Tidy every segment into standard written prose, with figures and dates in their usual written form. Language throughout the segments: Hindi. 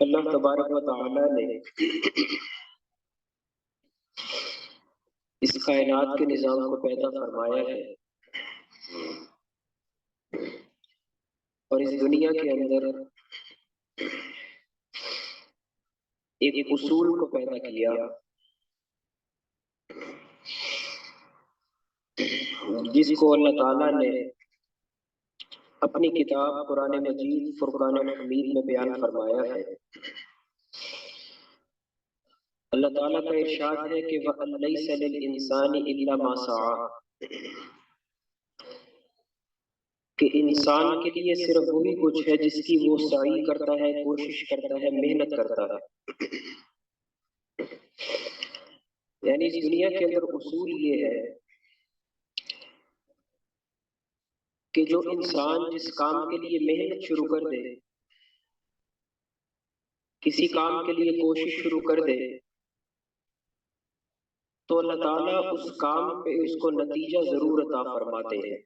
अल्लाह तबारक व तआला ने इस कायनात के निज़ाम को पैदा फरमाया है और इस दुनिया के अंदर एक उसूल को पैदा किया जिसको अल्लाह ताला ने अपनी किताब कुरान मजीद फुरकान हमीद में बयान फरमाया है। अल्लाह ताला का इरशाद है कि वलैसा लिल इंसानी इल्ला मा सआ, कि इंसान के लिए सिर्फ वही कुछ है जिसकी वो सही करता है, कोशिश करता है, मेहनत करता है। यानी इस दुनिया के अंदर उसूल ये है कि जो इंसान जिस काम के लिए मेहनत शुरू कर दे, किसी काम के लिए कोशिश शुरू कर दे, तो अल्लाह ताला उस काम पे उसको नतीजा जरूर अता फरमाते हैं।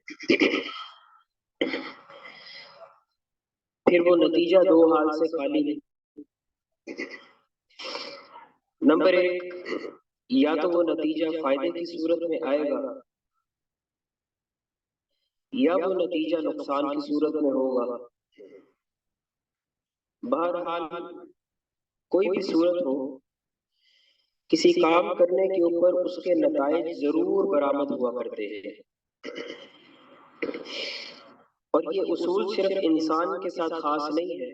फिर वो नतीजा दो हाल से खाली नहीं। नंबर एक, या तो वो नतीजा फायदे की सूरत में आएगा या वो नतीजा नुकसान की सूरत में होगा। बहरहाल कोई भी सूरत हो, किसी काम करने के ऊपर उसके नताइज जरूर बरामद हुआ करते हैं। और ये उसूल सिर्फ इंसान के साथ खास नहीं है।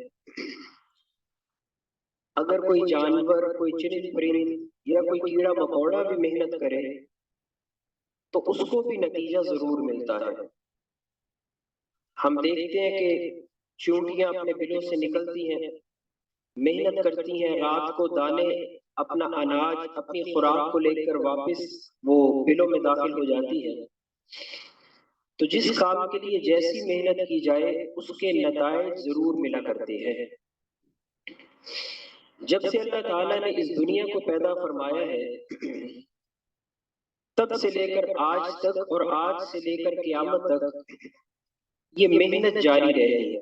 अगर कोई जानवर, कोई चिड़िंद परिंद या कोई कीड़ा मकोड़ा भी मेहनत करे तो उसको भी नतीजा जरूर मिलता है। हम देखते हैं कि चूंटियां अपने बिलों से निकलती हैं, मेहनत करती हैं, रात को दाने अपना अनाज, अपनी खुराक को लेकर वापस वो बिलों में दाखिल हो जाती है। तो जिस काम के लिए जैसी मेहनत की जाए उसके नताइज जरूर मिला करते हैं। जब से अल्लाह ताला ने इस दुनिया को पैदा फरमाया है, तब से लेकर आज तक और आज से लेकर क़यामत तक ये मेहनत जारी रहती है।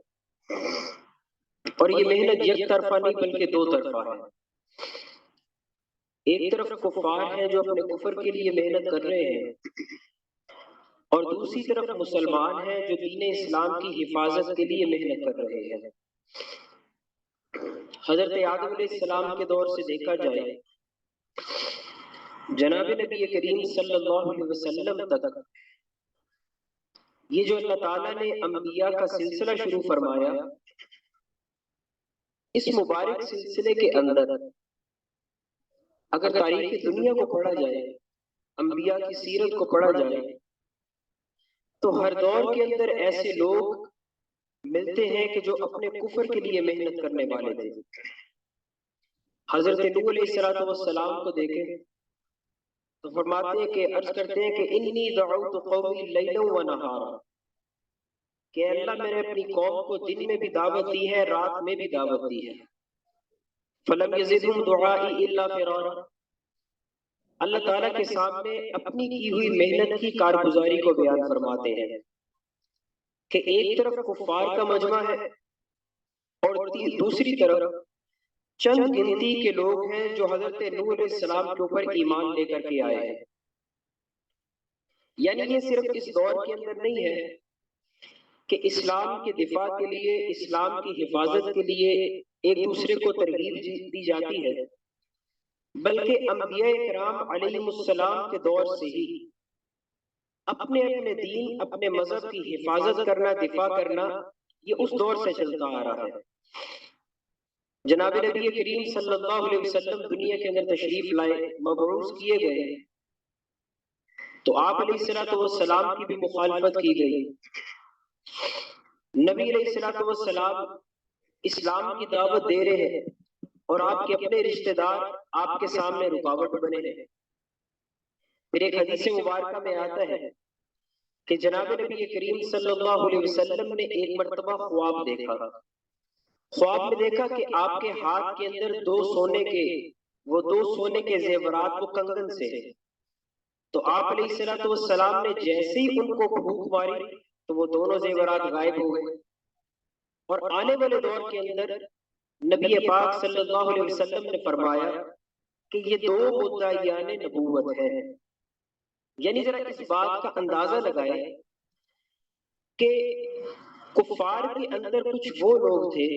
और ये मेहनत एक तरफा नहीं बल्कि दो तरफा है। एक तरफ कुफार हैं जो अपने कुफर के लिए मेहनत कर रहे हैं, और दूसरी तरफ मुसलमान हैं जो दीन इस्लाम की हिफाजत के लिए मेहनत कर रहे हैं। हजरत आदम अलैहिस्सलाम के दौर से देखा जाए, जनाब नबी करीम सल्लल्लाहु अलैहि वसल्लम तक ये जो अल्लाह ताला ने अंबिया का सिलसिला शुरू फरमाया, इस मुबारक सिलसिले के अंदर अगर तारीख दुनिया को पढ़ा जाए, अंबिया की सीरत को पढ़ा जाए, तो हर दौर के अंदर ऐसे लोग मिलते हैं कि जो अपने कुफर के लिए मेहनत करने वाले थे। हजरत नूह अलैहिस्सलातु वस्सलाम को देखें तो फरमाते हैं कि अर्ज करते हैं कि इन्नी दअउतु कौमी लैलन व नहारा, कि अल्लाह मैंने अपनी कौम को दिन में भी दावत दी है, रात में भी दावत दी है। फलम यज़िदहुम दुआई इल्ला फिरारा, अल्लाह ताला के सामने अपनी की हुई मेहनत की कारगुजारी को बयान फरमाते हैं कि एक तरफ कुफार का मजमा है और दूसरी तरफ चंद गिनती के लोग हैं जो हजरत नूह अलैहिस्सलाम के ऊपर ईमान लेकर के आए हैं। यानी ये सिर्फ इस दौर के अंदर नहीं है कि इस्लाम के दिफा के लिए, इस्लाम की हिफाजत के लिए एक दूसरे को तरगीब दी जाती है, बल्कि अंबिया किराम अलैहिमुस्सलाम के दौर से ही अपने अपने दीन, अपने मजहब की हिफाजत करना, दिफा करना, ये उस दौर से चलता आ रहा है। जनाब नबी करीम सल्लल्लाहु अलैहि वसल्लम दुनिया के अंदर तशरीफ लाए, मबरूस किए गए, तो आप अलैहिस्सलातु वस्सलाम की भी मुखालफत की गई। नबी अलैहिस्सलातु वस्सलाम इस्लाम की दावत दे रहे हैं और आपके अपने रिश्तेदार आपके सामने रुकावट बने हैं। फिर एक हदीस मुबारक में आता है कि जनाब नबी करीम सल्लल्लाहु अलैहि वसल्लम ने एक मर्तबा ख्वाब देखा। ख्वाब में देखा कि आपके हाथ के अंदर दो सोने के जेवरात, वो कंगन से। तो आप अलैहिस्सलातु वस्सलाम ने जैसे ही उनको फूंक मारी तो वो दोनों जेवरात गायब हो गए। और आने वाले दौर के अंदर नबी पाक सल्लल्लाहु अलैहि वसल्लम ने फरमाया कि ये दो मुद्दाइयान नबूवत है। यानी जरा इस बात का अंदाजा लगाए कि कुफार के अंदर कुछ वो लोग थे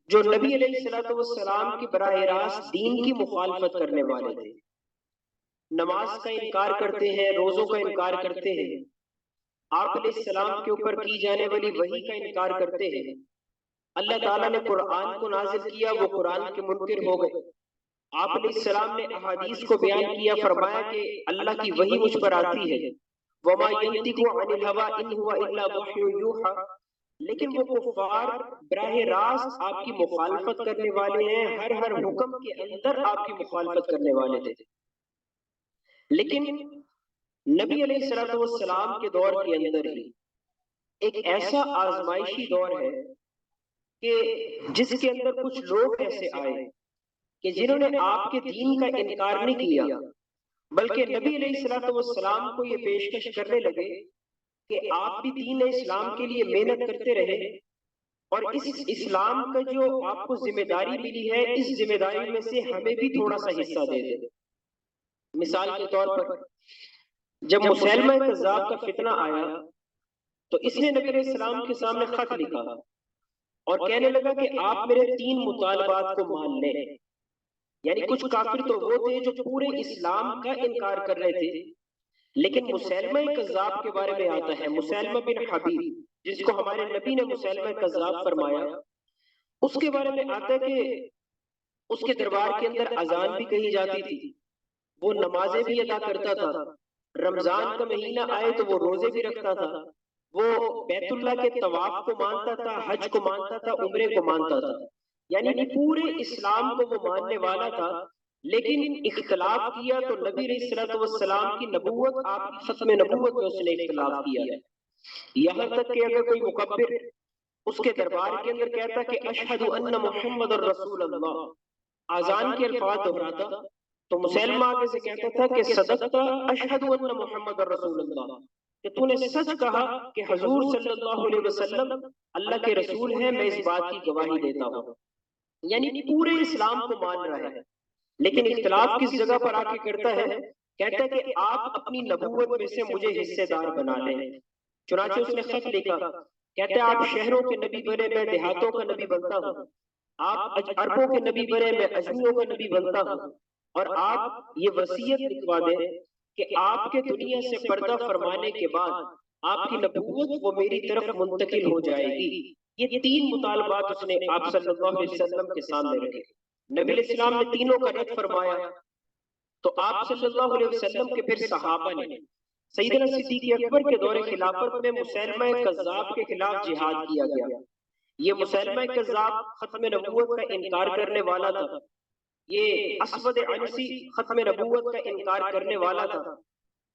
जो नबी अलैहिस्सलातु वस्सलाम की बराह रास्त दीन की मुखालफत करने वाले थे। नमाज का इनकार करते हैं, रोजों का इनकार करते हैं, आप अलैहिस्सलाम के ऊपर की जाने वाली वही का इनकार करते हैं। अल्लाह ताला ने कुरान को नाजिल किया, वो कुरान के मुनकिर हो गए। आप अलैहिस्सलाम ने अहादीस को बयान किया, फरमाया कि अल्लाह की वही मुझ पर आती है, वमा यंतिकु अनिल हवा इन हुवा इल्ला वह्युन यूहा। लेकिन वो कुफार बराह रास्त आपकी मुखालफत करने वाले हैं, हर हुक्म के अंदर आपकी मुखालफत करने वाले थे। लेकिन नबी अलैहिस्सलातु वस्सलाम के दौर के अंदर ही एक ऐसा आजमाइशी दौर है कि जिसके अंदर कुछ लोग ऐसे आए कि जिन्होंने आपके दीन का इनकार नहीं किया, बल्कि नबी अलैहिस्सलातु वस्सलाम को ये पेशकश करने लगे कि आप भी दीन इस्लाम के लिए मेहनत करते रहे और इस इस्लाम का जो आपको जिम्मेदारी मिली है, इस जिम्मेदारी में से हमें भी थोड़ा सा हिस्सा दे दे। मिसाल के तौर पर जब मुसैलमा कज़्ज़ाब का फितना आया तो इसने नबी अलैहिस्सलाम के सामने खत लिखा और कहने लगा कि आप मेरे 3 मुतालबात को मान लें। यानी कुछ काफिर तो वो थे जो पूरे इस्लाम का इनकार कर रहे थे, लेकिन मुसैलमा कज़्ज़ाब के बारे में आता है, मुसैलमा बिन हबीब, जिसको हमारे नबी ने मुसैलमा कज़्ज़ाब फरमाया, उसके बारे में आता है कि उसके दरबार के अंदर अजान भी कही जाती थी, वो नमाजें भी अदा करता था, रमजान का महीना आए तो वो रोजे भी रखता था, वो बैतुल्लाह के तवाफ को मानता था, हज को मानता था, उम्रे को मानता था। यानी पूरे इस्लाम को वो मानने वाला था। लेकिन इख्तिलाफ किया तो नबी अलैहिस्सलातु वस्सलाम की नबूवत, आपकी खत्म नबूवत में उसने इख्तिलाफ किया है। यहाँ तक कि अगर कोई मुकब्बिर उसके दरबार के अंदर कहता कि अशहदु अन्ना मुहम्मदुर रसूलुल्लाह, आजान के अल्फाज दोहराता। तो मुसलमा आगे से कहता था कि सदकता अशहदु अन्ना मुहम्मदुर रसूलुल्लाह, कि तूने सच कहा कि हुजूर सल्लल्लाहु अलैहि वसल्लम अल्लाह के रसूल हैं, मैं इस बात की गवाही देता हूँ। यानी पूरे इस्लाम को मान रहा है, लेकिन इख्तिलाफ किस जगह पर आके करता है, कहता है कि आप अपनी नबूवत में से मुझे हिस्सेदार बना लें। चुनाचे उसने खत लिखा, कहते हैं आप शहरों के नबी बने, मैं देहातों का नबी बनता हूँ। आप अरबों के नबी बने, मैं अजमियों का नबी बनता हूँ। और आप ये वसीयत लिखवा दें कि आपके दुनिया से पर्दा फरमाने के बाद आपकी नबूवत वो मेरी तरफ मुंतकिल हो जाएगी। ये तीन मुतालबात उसने आप सल्लल्लाहु अलैहि वसल्लम के सामने रखे। नबी इस्लाम ने तीनों का रद्द फरमाया। तो आप सल्लल्लाहु अलैहि वसल्लम के फिर सहाबा ने सैयदना सिद्दीक़ अकबर के दौरे खिलाफत में मुसैलमा कज़्ज़ाब के खिलाफ जिहाद किया गया। ये मुसैलमा कज़्ज़ाब खत्म नबूवत का इनकार करने वाला था। ये असवद अनसी खत्म नबूवत का इनकार करने वाला था।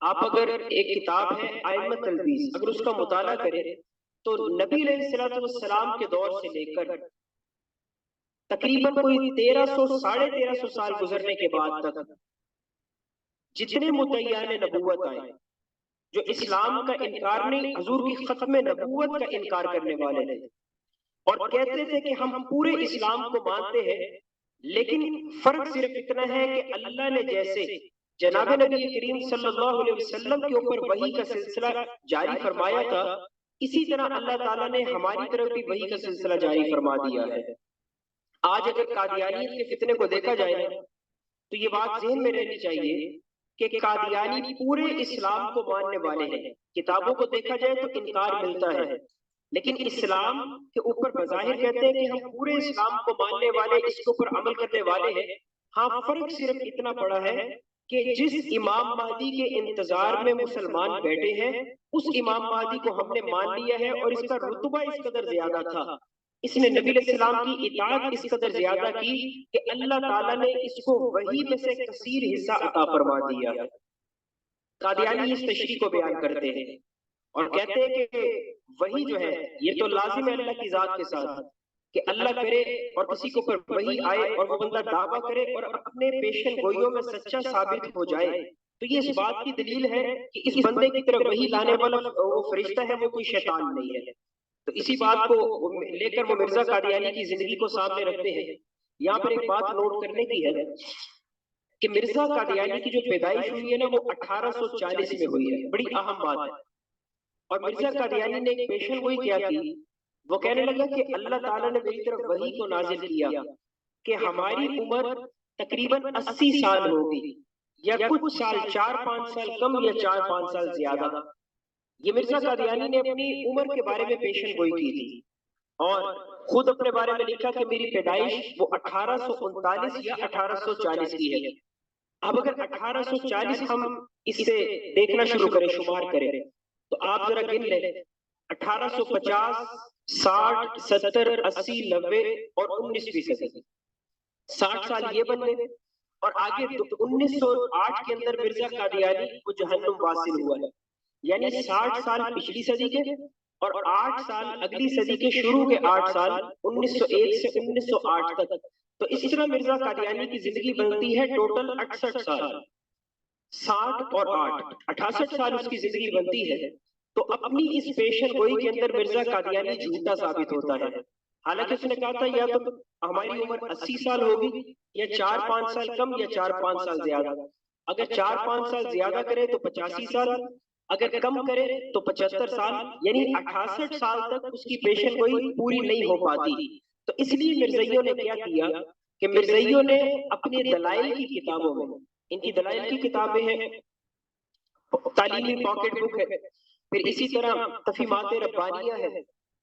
आप अगर एक किताब है आइम्मत तलबीस, अगर उसका मुताला करें तो नबी अलैहिस्सलाम के दौर से लेकर तकरीबन कोई 1300 साढ़े 1300 साल गुजरने के बाद तक जितने मुद्दईयान नबूवत आए, जो इस्लाम का इनकार नहीं, हुजूर की खत्म नबूवत का इनकार करने वाले थे और कहते थे कि हम पूरे इस्लाम को मानते हैं, लेकिन फर्क सिर्फ इतना है कि अल्लाह ने जैसे जनाब नबी करीम सल्लल्लाहु अलैहि वसल्लम के ऊपर वही का सिलसिला जारी फरमाया था, इसी तरह अल्लाह ताला ने हमारी तरफ भी वही का सिलसिला जारी फरमा दिया है। आज अगर कादियानियत के फितने को देखा जाए ना, तो ये बात ज़हन में रहनी चाहिए कि कादियानी पूरे इस्लाम को मानने वाले हैं। किताबों को देखा जाए तो इनकार मिलता है, लेकिन इस्लाम के ऊपर बज़ाहिर कहते हैं कि हम पूरे इस्लाम को मानने वाले, इसके ऊपर अमल करने वाले हैं। हाँ, फर्क सिर्फ इतना पड़ा है कि जिस इमाम महदी के इंतजार में मुसलमान बैठे हैं, उस इमाम महदी को हमने मान लिया है और इसका रुतबा इस कदर ज्यादा था, इसने नबी अलैहिस्सलाम की इताअत इस कदर ज्यादा की कि अल्लाह ताला ने इसको वही में से कसीर हिस्सा अता फरमा दिया है। कादियानी इस तशरीह को बयान करते हैं और कहते हैं कि वही जो है, ये तो लाजिम है अल्लाह की जात के साथ कि अल्लाह करे और किसी के ऊपर वही आए और वो बंदा दावा करे और अपने पेशन गोइयों में सच्चा साबित हो जाए, तो ये इस बात की दलील है कि इस बंदे की तरफ वही लाने वाला वो फरिश्ता है, वो कोई शैतान नहीं है। तो इसी बात को लेकर वो मिर्जा कादियानी की जिंदगी को सामने रखते हैं। यहाँ पर एक बात नोट करने की है कि मिर्जा कादियानी की जो पैदाइश हुई है ना, वो 1840 में हुई है। बड़ी अहम बात है। और मिर्जा कादियानी ने एक पेशन गोई क्या की, वो कहने लगा कि अल्लाह ताला ने मेरी तरफ वही को नाजिल किया कि हमारी उम्र तकरीबन 80 साल होगी, या कुछ साल 4-5 साल कम या 4-5 साल ज्यादा। ये मिर्जा कादियानी ने अपनी उम्र के बारे में पेशन गोई की थी और खुद अपने बारे में लिखा कि मेरी पैदाइश वो 1839 या 1840 की है। अब अगर 1840 हम इससे देखना शुरू करें, शुमार करें, तो आप जरा गिन लें 1850, 60, 70, 80, 90 और 19वीं सदी, 60 साल ये बन गए और आगे 1908 के अंदर मिर्जा कादियानी को जहन्नुम वासिल हुआ है। यानी 60 साल पिछली सदी के और 8 साल अगली सदी के शुरू के 8 साल 1901 से 1908 तक। तो इस तरह मिर्जा कादियानी की जिंदगी बनती है टोटल 68 साल। 60 और 8 68 साल उसकी जिंदगी बनती है। तो अपनी इस पेशन गोई के अंदर मिर्जा कादियानी झूठा साबित होता है। हालांकि उसने कहा था या तो हमारी उम्र 80 साल होगी या 4-5 साल कम या 4-5 साल ज्यादा। अगर 4-5 साल ज्यादा करे तो 85 साल, अगर कम करे तो 75 साल, यानी 68 साल तक उसकी पेशन गोई पूरी नहीं हो पाती। तो इसलिए मिर्जइयों ने क्या किया कि मिर्जइयों ने अपने दलाइल की किताबों में, इनकी दलाइल की किताबें हैं, तालीमी पॉकेट बुक है, फिर इसी तरह तफीमात रब्बानिया है।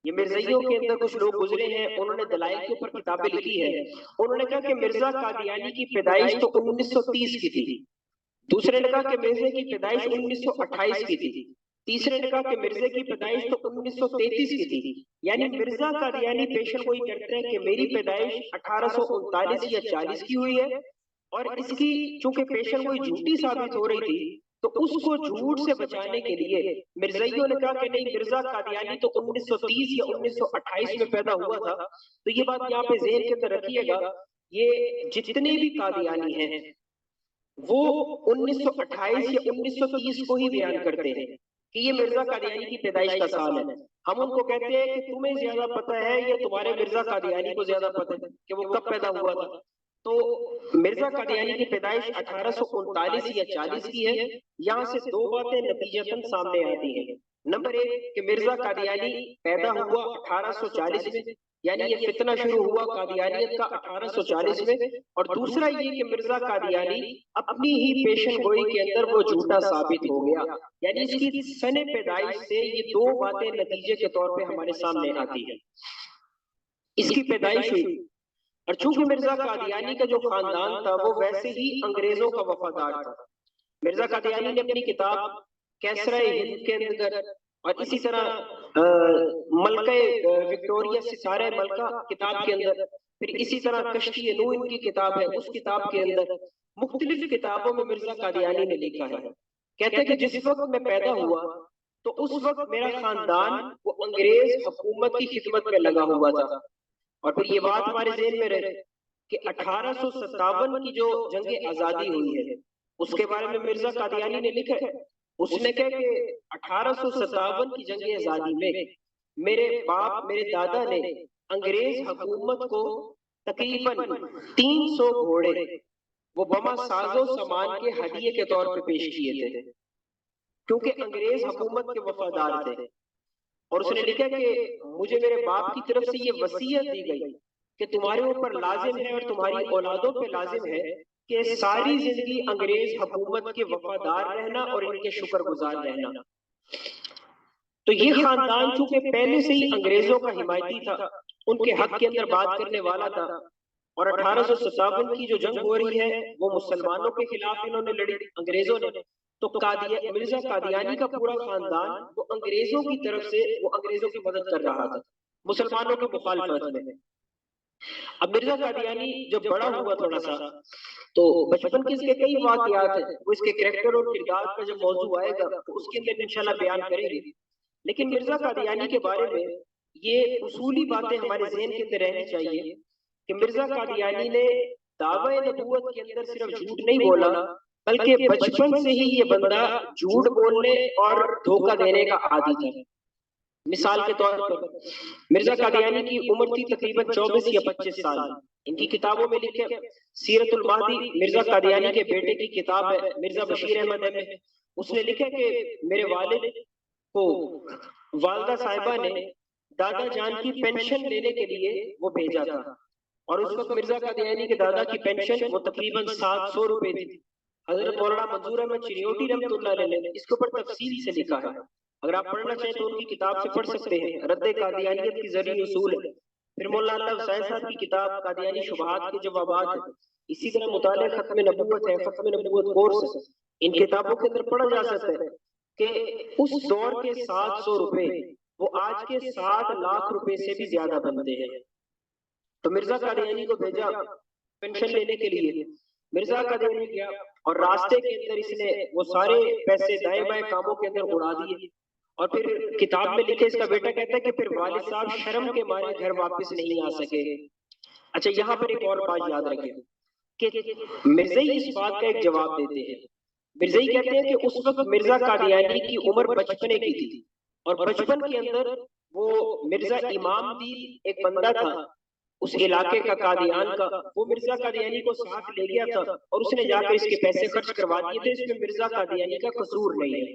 ये मिर्जइयों के अंदर कुछ लोग गुजरे हैं, उन्होंने दलाइल के ऊपर किताबें लिखी है। उन्होंने कहा कि मिर्जा कादियानी की पैदाइश तो 1930 की थी, दूसरे ने कहा कि मिर्जे की पैदाइश 1928 की थी, तीसरे ने कहा कि मिर्जे की पैदाइश तो 1933 की थी। यानी मिर्जा कादियानी पेशन गोई करते हैं कि मेरी पैदाइश 1839 या 40 की हुई है और इसकी चूंकि पेशन गोई झूठी साबित हो रही थी, तो उसको झूठ से बचाने के लिए मिर्जाइयों ने कहा कि नहीं, मिर्जा कादियानी तो 1930 या 1928 में पैदा हुआ था। तो ये बात यहाँ पे ज़हन के अंदर रखिएगा, ये जितने भी कादियानी हैं वो 1928 या 1930 को ही बयान करते हैं कि ये मिर्जा कादियानी की पैदाइश का साल है। हम उनको कहते हैं कि तुम्हें ज्यादा पता है या तुम्हारे मिर्जा कादियानी को ज्यादा पता है कि वो कब पैदा हुआ था। तो मिर्जा कादियानी की पैदाइश 1839 या 40 की है। यहाँ से दो बातें नतीजतन सामने आती हैं। नंबर एक कि मिर्जा कादियानी पैदा हुआ 1840 में, यानी ये फितना शुरू हुआ कादियानियत का 1840 में। और दूसरा ये कि मिर्जा कादियानी अपनी ही पेशन गोई के अंदर वो झूठा साबित हो गया। यानी इसकी सने पैदाइश से ये दो बातें नतीजे के तौर पे हमारे सामने आती है। इसकी पैदाइश हुई, और चूंकि मिर्जा कादियानी का जो खानदान था वो वैसे ही अंग्रेजों का वफादार था। मिर्जा कादियानी ने अपनी किताब कैसरा हिंद के अंदर और इसी तरह मलका विक्टोरिया सितारे मलका किताब के अंदर, फिर इसी तरह कश्ती नू इनकी किताब है, उस किताब के अंदर मुख्तलिफ किताबों में मिर्जा कादियानी ने लिखा है। कहते हैं कि जिस वक्त मैं पैदा हुआ तो उस वक्त मेरा खानदान वो अंग्रेज हुकूमत की खिदमत में लगा हुआ था। और फिर ये बात हमारे ज़हन में रहे कि 1857 की जो जंग आजादी हुई है उसके बारे में मिर्जा कादियानी ने लिखा है। उसने कहा कि 1857 की जंग आजादी में मेरे बाप मेरे दादा ने अंग्रेज हुकूमत को तकरीबन 300 घोड़े वो बमा साजो सामान के हदिये के तौर पे पेश किए थे, क्योंकि अंग्रेज हुकूमत के वफादार थे। और उसने लिखा कि मुझे मेरे बाप की तरफ से ये वसीयत दी गई कि तुम्हारे ऊपर लाजिम है और तुम्हारी औलादों पे लाजिम है कि सारी जिंदगी अंग्रेज हुकूमत के वफादार रहना और इनके शुक्रगुजार रहना। तो ये खानदान चूंकि पहले से ही अंग्रेजों का हिमायती था, उनके हक के अंदर बात करने वाला था, और 1857 की जो जंग हो रही है वो मुसलमानों के खिलाफ इन्होंने लड़ी अंग्रेजों ने। तो मिर्जा कादियानी का पूरा खानदान वो अंग्रेजों की तरफ से वो अंग्रेजों की मदद कर रहा था मुसलमानों की मुखालफत में। अब मिर्जा कादियानी जब बड़ा हुआ थोड़ा सा, तो बचपन के इसके कई वाकयात हैं, वो इसके कैरेक्टर और किरदार का जब मौजू आएगा तो उसके अंदर इंशाल्लाह बयान करेंगे। लेकिन मिर्जा कादियानी के बारे में ये उसूली बातें हमारे ज़हन के अंदर रहनी चाहिए कि मिर्जा कादियानी ने दावे नबूवत के अंदर सिर्फ झूठ नहीं बोला, बल्कि बचपन से ही ये बंदा झूठ बोलने और धोखा देने का आदी था। मिसाल के तौर पर मिर्जा कादियानी की उम्र थी तकरीबन 24 या 25 साल। इनकी किताबों में लिखे सीरतुल महदी मिर्जा कादियानी के बेटे की किताब है, मिर्जा बशीर अहमद है। उसने लिखा कि मेरे वालिद को वालदा साहिबा ने दादा जान की पेंशन लेने के लिए वो भेजा था, और उस वक्त मिर्जा कादियानी के दादा की पेंशन वो तकरीबन 700 रुपए थी। हजरत मौलाना मंजूर अहमद चिरियोटी रहमतुल्लाह अलैह ने इसके ऊपर तफसील से लिखा है। अगर आप पढ़ना चाहें तो उनकी किताब से पढ़ सकते हैं, रद्द कादियानियत की जरिए उसूल है। फिर मौलाना हुसैन साहब की किताब कादियानी शुबहात के जवाबात है। इसी तरह मुताले खत्म नबूवत है, खत्म नबूवत कोर्स है। इन किताबों के अंदर पढ़ा जा सकता है कि उस दौर के 700 रुपए वो आज के 7 लाख रुपए से भी ज्यादा बनते हैं। तो मिर्जा कादियानी को भेजा पेंशन लेने के लिए। मिर्जा कादियानी गया और रास्ते के अंदर इसने वो सारे पैसे दाएं बाएं कामों के अंदर उड़ा दिए। और फिर किताब में लिखे इसका बेटा कहता है कि फिर वालिद साहब शर्म के मारे घर वापस नहीं आ सके। अच्छा, यहाँ पर एक और बात याद रखें कि मिर्ज़ाई इस बात का एक जवाब देते हैं। मिर्ज़ाई कहते हैं कि उस वक्त मिर्जा कादियानी की उम्र बचपने की थी, और बचपन के अंदर वो मिर्जा इमाम दीन एक बंदा था उस इलाके का कादियान का, वो मिर्जा कादियानी को साथ ले गया था और उसने जाकर इसके पैसे खर्च करवा दिए थे। इसमें मिर्जा कादियानी का कसूर नहीं है।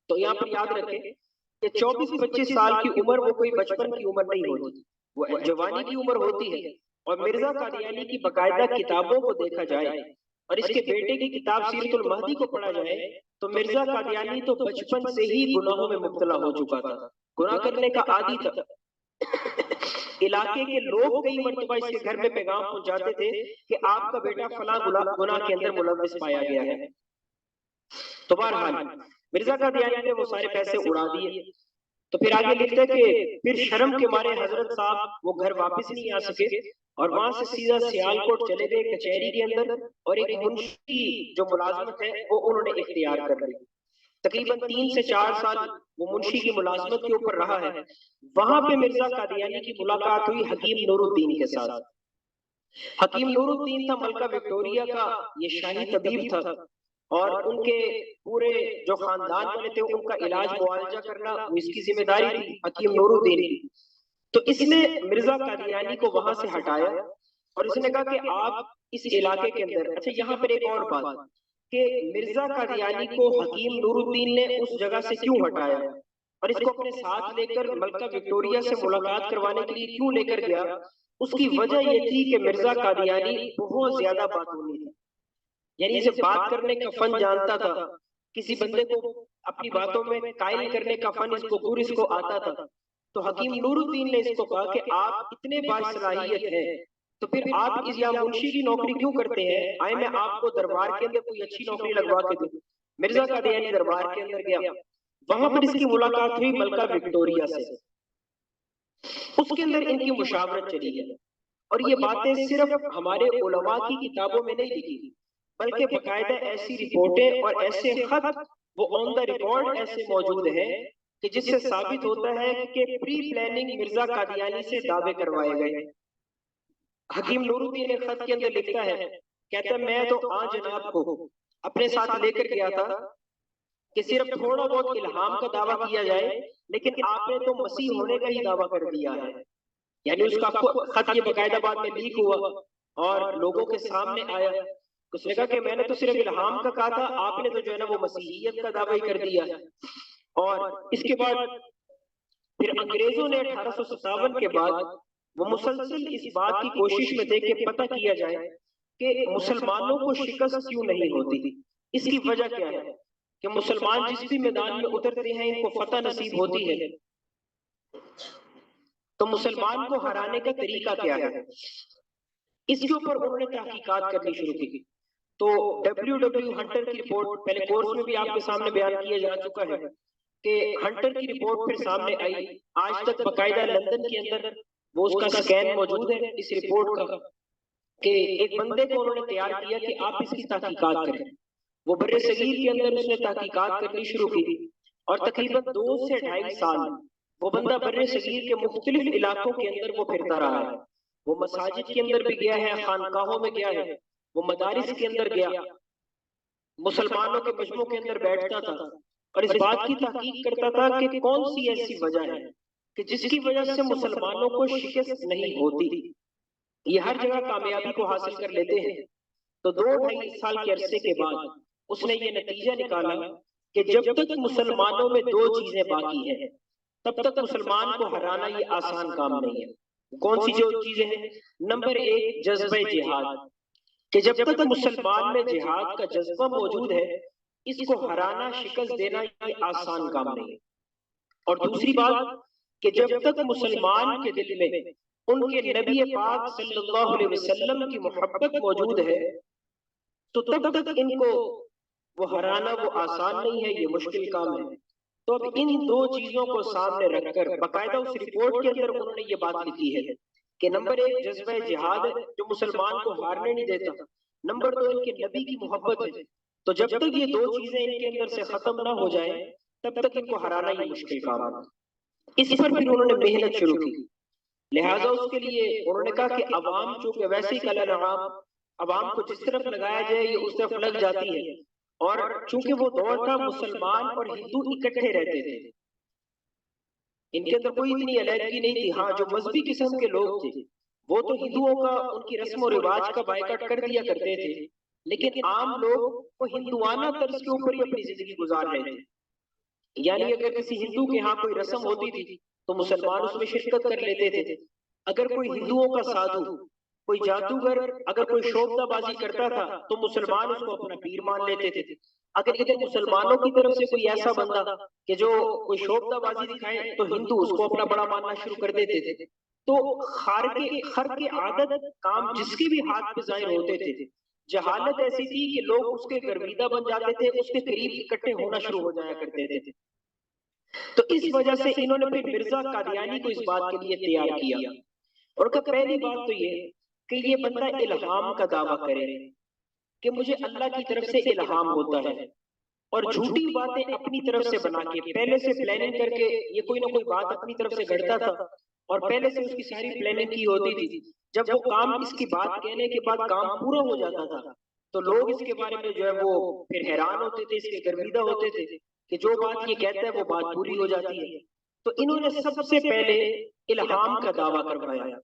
तो यहाँ पर याद रखें कि 24-25 साल की उम्र वो कोई बचपन की उम्र नहीं होती, वो जवानी की उम्र होती है। और मिर्जा कादियानी की बाकायदा किताबों को देखा जाए और इसके बेटे की किताब सीरतुल महदी को पढ़ा जाए तो मिर्जा कादियानी तो बचपन से ही गुनाहों में मुब्तला हो चुका था, गुनाह करने का आदी था। इलाके के लोग कई मरतबा इसके घर में पैगाम पहुंचाते थे कि आपका बेटा फला गुनाह के अंदर मुलव्वस पाया गया है। तो बहरहाल मिर्जा कादियानी ने वो सारे पैसे उड़ा दिए। तो फिर आगे लिखते कि फिर शर्म के मारे हजरत साहब वो घर वापस नहीं आ सके, और वहां से सीधा सियालकोट चले गए कचहरी के अंदर, और एक मुंशी जो मुलाजमत है वो उन्होंने इख्तियार कर ली। तकरीबन 3 से 4 साल वो मुंशी की मुलाजमत के ऊपर रहा है। वहां पे मिर्जा कादियानी की मुलाकात हुई हकीम नूरुद्दीन के साथ। हकीम नूरुद्दीन था मलका विक्टोरिया का ये शाही तबीब था, और उनके पूरे जो खानदान वाले थे उनका इलाज मुआवजा करना इसकी जिम्मेदारी थी हकीम नूरुद्दीन की। तो इसने मिर्जा कादियानी को वहां से हटाया और इसने कहा कि आप इस इलाके के अंदर, अच्छा यहाँ पर एक और बात कि मिर्जा कादियानी को हकीम नूरुद्दीन ने उस जगह से क्यों हटाया और इसको अपने साथ लेकर मलका विक्टोरिया से मुलाकात करवाने के लिए क्यों लेकर गया, उसकी वजह यह थी कि मिर्जा कादियानी बहुत ज्यादा बातूनी था, यानी इसे बात करने का फन जानता था। किसी बंदे को अपनी बातों में कायल करने का फन इसको गुर इसको आता था। तो हकीम नूरुद्दीन ने इसको कहा कि आप इतने बासलाहियत हैं तो फिर आप इस या मुंशी की नौकरी क्यों करते हैं, आए मैं आपको दरबार के अंदर कोई अच्छी नौकरी लगवा के दूं। मिर्जा कादियानी दरबार के अंदर गया, वहां पर इसकी मुलाकात हुई मलका विक्टोरिया से। उसके अंदर इनकी मुशावरत चली है, और ये बातें सिर्फ हमारे उलमा की किताबों में नहीं लिखी, बल्कि बाकायदा ऐसी रिपोर्टें और ऐसे खत वो ऑन द रिकॉर्ड ऐसे मौजूद हैं कि जिससे साबित होता है कि प्री प्लानिंग मिर्जा कादियानी से दावे करवाए गए। हकीम नूरुद्दीन ने खत के अंदर लिखता है, कहता मैं तो आज जनाब को अपने साथ लेकर गया था कि सिर्फ थोड़ा बहुत इल्हाम का दावा किया जाए, लेकिन आपने तो मसीह होने का ही दावा कर दिया है। यानी उसका खत ये बाकायदा बाद में लीक हुआ और लोगों के सामने आया। उसने कहा कि मैंने तो सिर्फ इल्हाम का कहा था, आपने तो जो है ना वो मसीहियत का दावा ही कर दिया है। और इसके बाद फिर अंग्रेजों ने 1857 के बाद वो मुसलसल इस बात की कोशिश में थे कि पता किया जाए कि मुसलमानों को शिकस्त क्यों नहीं होती, इसकी वजह क्या है कि मुसलमान जिस भी मैदान में उतरते हैं इनको फतह नसीब होती है, तो मुसलमान को हराने का तरीका क्या है, इसके ऊपर उन्होंने तहकीकात करनी शुरू की। तो डब्ल्यू हंटर की रिपोर्ट पहले कोर्स में भी आपके सामने बयान किया जा चुका है कि हंटर की रिपोर्ट फिर सामने आई। आज तक बकायदा लंदन के अंदर वो उसका स्कैन मौजूद है इस रिपोर्ट का, कि एक बंदे को उन्होंने तैयार किया कि आप इसकी तहकीकात करें। वो बर्रे सगीर के अंदर उसने तहकीकात करनी शुरू की, और तकरीबन 2 से 2.5 साल वो बंदा बर्रे सगीर के मुख्तलिफ इलाकों के अंदर वो फिरता रहा है। वो मसाजिद के अंदर भी गया है, खानकाहों में गया है, वो मदारिस के अंदर गया, मुसलमानों के मजमों के अंदर बैठता था और इस बात की तहकीक करता था कि कौन सी ऐसी वजह है कि जिसकी वजह से मुसलमानों को शिकस्त नहीं होती। ये हर जगह कामयाबी को हासिल कर लेते हैं। तो 2-2.5 साल के अरसे के बाद उसने ये नतीजा निकाला कि जब तक मुसलमानों में 2 चीजें बाकी हैं तब तक मुसलमान को हराना ये आसान काम नहीं है। कौन सी जो चीजें हैं? नंबर 1 जज्बे जिहाद, कि जब तक मुसलमान में जिहाद का जज्बा मौजूद है इसको हराना शिकस्त देना ये आसान काम नहीं है। और दूसरी बात कि जब तक मुसलमान के दिल में उनके नबी पाक सल्लल्लाहु अलैहि वसल्लम की मोहब्बत मौजूद है तो तब तक इनको वो हराना वो आसान नहीं है, ये मुश्किल काम है। तो अब इन 2 चीजों को सामने रखकर बाकायदा उस रिपोर्ट के अंदर उन्होंने ये बात लिखी है कि नंबर 1 जज्बा जिहाद है जो मुसलमान को हारने नहीं देता, नंबर 2 इनके नबी की मोहब्बत है। तो जब तक ये 2 चीजें इनके अंदर से खत्म ना हो जाए तब तक इनको हराना ये मुश्किल काम है। इस पर फिर उन्होंने मेहनत शुरू की। लिहाजा उसके लिए उन्होंने कहा कि अवाम चूंकि वैसे ही कल अवाम को जिस तरफ लगाया जाए ये उस तरफ लग जाती है, और चूंकि वो दौर था मुसलमान और हिंदू इकट्ठे रहते थे, इनके अंदर कोई इतनी अलग नहीं थी। हाँ, जो मजहबी किस्म के लोग थे वो तो हिंदुओं का उनकी रस्म और रिवाज का बायकॉट कर दिया करते थे, लेकिन आम लोग वो हिंदुआना तर्ज के ऊपर ही अपनी जिंदगी गुजार रहे थे। यानी अगर किसी हिंदू के यहाँ कोई रस्म होती थी तो मुसलमान उसमें शिरकत कर लेते थे। अगर कोई हिंदुओं का साधु, कोई जादूगर अगर कोई शोभताबाजी करता था तो मुसलमान उसको अपना पीर मान लेते थे। अगर इधर मुसलमानों की तरफ से कोई ऐसा बंदा कि जो कोई शोभताबाजी दिखाए तो हिंदू उसको अपना बड़ा मानना शुरू कर देते थे। तो हर के आदत काम जिसके भी हाथ पे जाहिर होते थे, जहालत ऐसी थी कि लोग उसके गर्विदा बन जाते थे, उसके करीब इकट्ठे होना शुरू हो जाया करते थे। तो इस वजह से इन्होंने फिर मिर्जा कादियानी को इस बात के लिए तैयार किया। और का पहली बात तो ये कि ये बंदा इल्हाम का दावा करे कि मुझे अल्लाह की तरफ से इल्हाम होता है, और झूठी बातें अपनी तरफ से बना के पहले से प्लानिंग करके ये कोई ना कोई बात अपनी तरफ से गढ़ता था और पहले से उसकी सारी प्लानिंग की होती थी। जब वो काम इसकी बात कहने के बाद काम पूरा हो जाता था तो लोग इसके बारे में जो है वो फिर हैरान होते थे, इसके गर्विदा होते थे कि जो बात ये कहता है वो बात पूरी हो जाती है। तो इन्होंने सबसे पहले इल्हाम का दावा करवाया,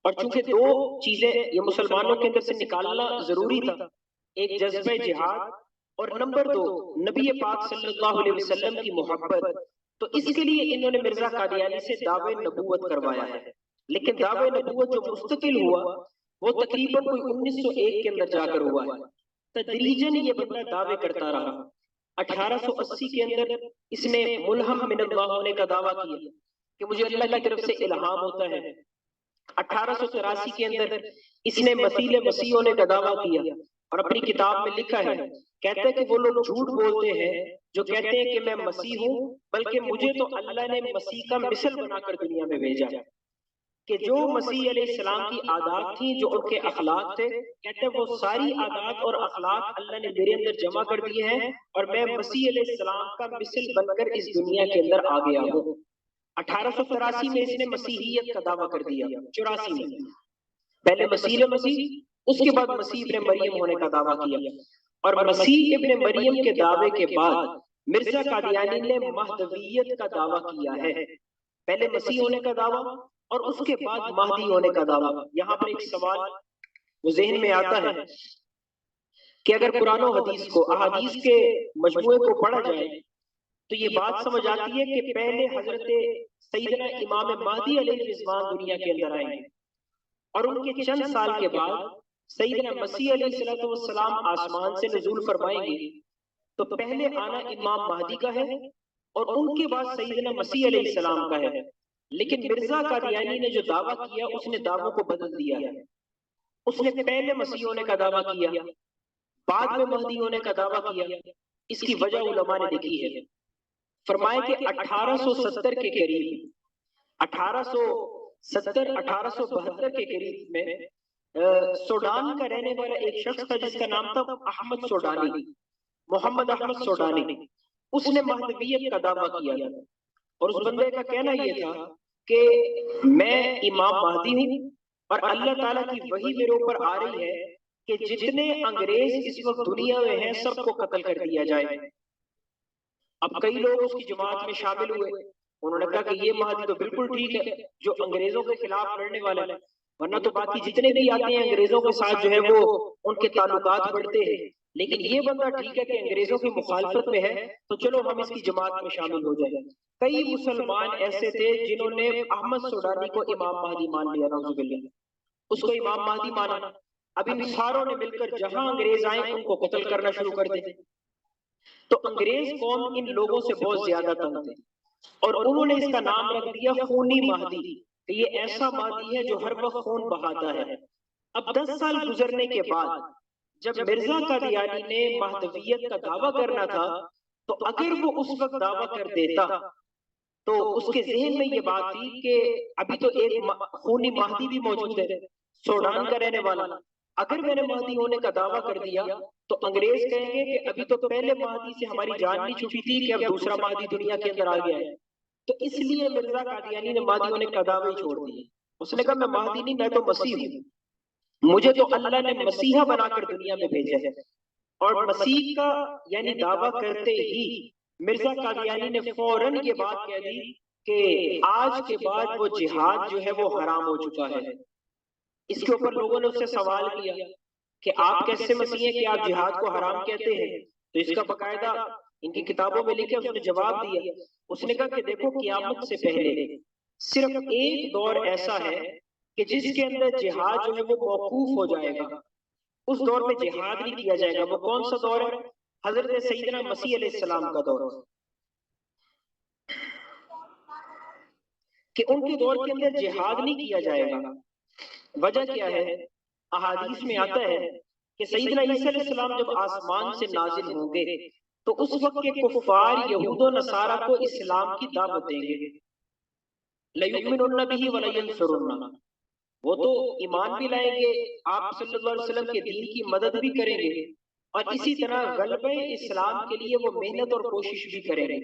और चूंकि दो चीजें ये मुसलमानों के अंदर से निकालना जरूरी था, एक जज्बे जिहाद और नंबर दो नबी पाक सल्लल्लाहु अलैहि वसल्लम की मोहब्बत। तो इसके लिए इन्होंने मिर्जा कादियानी से दावे नबूवत करवाया है। लेकिन दावे नबूवत जो मुस्तकिल हुआ वो तकरीबन कोई 1901 के अंदर जाकर हुआ है। तदरीजन ये बंदा दावे करता रहा। 1880 के अंदर इसने मुल्हम मिनल्लाह होने का दावा किया कि मुझे अल्लाह की तरफ से इल्हाम होता है। 1883 के अंदर इसने मसीह होने का दावा किया और अपनी किताब में लिखा है, कहते हैं कि वो लोग झूठ बोलते हैं जो कहते हैं कि मैं मसीह हूँ, बल्कि मुझे तो अल्लाह ने मसीह का मिसल बनाकर दुनिया में भेजा। कि जो मसीह अलैहिस्सलाम की आदात थी, जो उनके अखलाक थे, कहते हैं वो सारी आदात और अखलाक अल्लाह ने मेरे अंदर जमा कर दिए हैं और मैं मसीह अलैहिस्सलाम का मिसल बनकर इस दुनिया के अंदर आ गया हूँ। 1883 में इसने मसीहियत का दावा कर दिया। 84 में पहले मसीह, उसके बाद मसीह इब्ने मरियम होने का दावा किया, और मसीह इब्ने मरियम के दावे के बाद मिर्जा कादियानी ने महदवियत का दावा किया है। पहले मसीह होने का दावा और उसके बाद महदी होने का दावा। यहाँ पर एक सवाल वो जहन में आता है कि अगर कुरान और हदीस को, अहादीस के मजमूए को पढ़ा जाए तो ये बात समझ आती है कि पहले हजरत सैयदना इमाम महदी अलैहिस्सलाम दुनिया के अंदर आएंगे और उनके चंद साल के बाद सैयदना मसीह अलैहिस्सलाम आसमान से नुज़ूल फरमाएंगे। तो पहले आना इमाम महदी का है और उनके बाद सैयदना मसीह अलैहिस्सलाम का है। लेकिन मिर्जा कादियानी ने जो दावा किया उसने दावों को बदल दिया है। उसने पहले मसीह होने का दावा किया, बाद में महदी होने का दावा किया। इसकी वजह उलमा ने लिखी है। फरमाया कि 1870 के करीब, 1870 1872 के करीब में सूडान का रहने वाला एक शख्स था जिसका नाम था अहमद सोडानी, मोहम्मद अहमद सोडानी। उसने महदवियत का दावा किया और उस बंदे का कहना यह था कि मैं इमाम महदी हूँ और अल्लाह ताला की वही मेरे ऊपर आ रही है कि जितने अंग्रेज इस वक्त दुनिया में हैं सबको कत्ल कर दिया जाए। अब कई लोग उसकी जमात में शामिल हुए। उन्होंने कहा कि ये महदी तो बिल्कुल ठीक है जो अंग्रेजों के खिलाफ लड़ने वाला है, वरना तो बाकी जितने भी आते हैं अंग्रेजों के साथ जो है वो उनके ताल्लुकात बढ़ते हैं। लेकिन ये बंदा ठीक है कि अंग्रेजों की मुखालफत में है तो चलो हम इसकी जमात में शामिल हो जाए। कई मुसलमान ऐसे थे जिन्होंने अहमद सोडानी को इमाम महदी मान लिया, नऊजुबिल्लाह, उसको इमाम महदी माना। अब इन सारों ने मिलकर जहां अंग्रेज आए उनको कत्ल करना शुरू कर दिया। तो अंग्रेज कौम इन लोगों से बहुत ज्यादा तंग थे और उन्होंने इसका नाम रख दिया खूनी महदी। ये ऐसा महदी है जो हर वक्त खून बहाता है। अब 10 साल गुजरने के बाद जब मिर्जा कादियानी ने महदवियत का दावा करना था तो अगर वो उस वक्त दावा कर देता तो उसके जहन में ये बात थी कि अभी तो एक खूनी महदी भी मौजूद है, सूडान का रहने वाला। अगर मैंने महदी होने का दावा कर दिया तो अंग्रेज कहेंगे कि अभी तो पहले महदी से हमारी जान नहीं छुटी थी कि अब दूसरा महदी दुनिया के अंदर आ गया है। तो इसलिए मिर्जा कादियानी ने महदी होने का दावा ही छोड़ दिया। उसने कहा मैं महदी नहीं, मैं तो मसीह हूँ, मुझे तो अल्लाह ने मसीहा बनाकर दुनिया में भेजा है। और मसीह का यानी दावा करते ही मिर्जा कादियानी ने फौरन ये बात कह दी कि आज के बाद वो जिहाद जो है वो हराम हो चुका है। इसके ऊपर लोगों ने उससे सवाल किया कि आप कैसे मसीह हैं कि आप जिहाद को हराम कहते हैं? तो इसका बकायदा इनकी किताबों में लिखे उसने जवाब दिया। उसने कहा कि देखो क़यामत से पहले सिर्फ एक दौर ऐसा है कि जिसके अंदर जिहाद जो है वो मौकूफ हो जाएगा, उस दौर में जिहाद नहीं किया जाएगा। वो कौन सा दौर है? हजरत सैयदना मसीह अलैहिस्सलाम का दौर, कि उनके दौर के अंदर जिहाद नहीं किया जाएगा। वजह क्या है? अहादीस में आता है कि सैयदना ईसा अलैहिस्सलाम जब आसमान से नाजिल होंगे तो उस वक्त के कुफार यहूद और नसारा को इस्लाम की दावत देंगे। लयुमिनुन्ना बिही व लयंसुरुन्ना, वो तो ईमान भी लाएंगे, आप सल्लल्लाहु अलैहि वसल्लम के दीन की मदद भी करेंगे, और इसी तरह गलबे इस्लाम के लिए वो मेहनत और कोशिश भी करेंगे।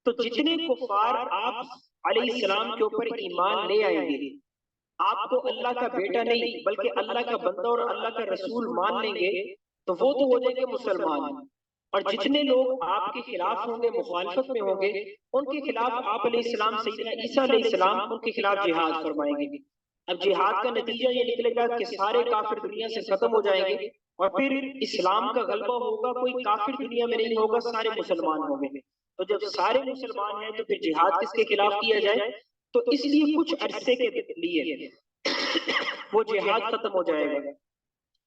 तो जितने कुफार आप अलैहिस्सलाम के ऊपर ईमान ले आएंगे, आपको अल्लाह का बेटा नहीं बल्कि अल्लाह का बंदा और अल्लाह का रसूल मान लेंगे, तो वो तो हो जाएंगे मुसलमान। और जितने लोग आपके खिलाफ होंगे, मुखालफत में होंगे, उनके खिलाफ आप अलैहिस्सलाम, सैयदना ईसा अलैहिस्सलाम, उनके खिलाफ जिहाद फरमाएंगे। अब जिहाद का नतीजा ये निकलेगा कि सारे काफिर दुनिया से खत्म हो जाएंगे, और फिर इस्लाम का गलबा होगा, कोई काफिर दुनिया में नहीं होगा, सारे मुसलमान होंगे। तो जब सारे मुसलमान हैं तो फिर जिहाद किसके खिलाफ किया जाए? तो इसलिए कुछ अरसे के लिए वो जिहाद खत्म हो जाएगा।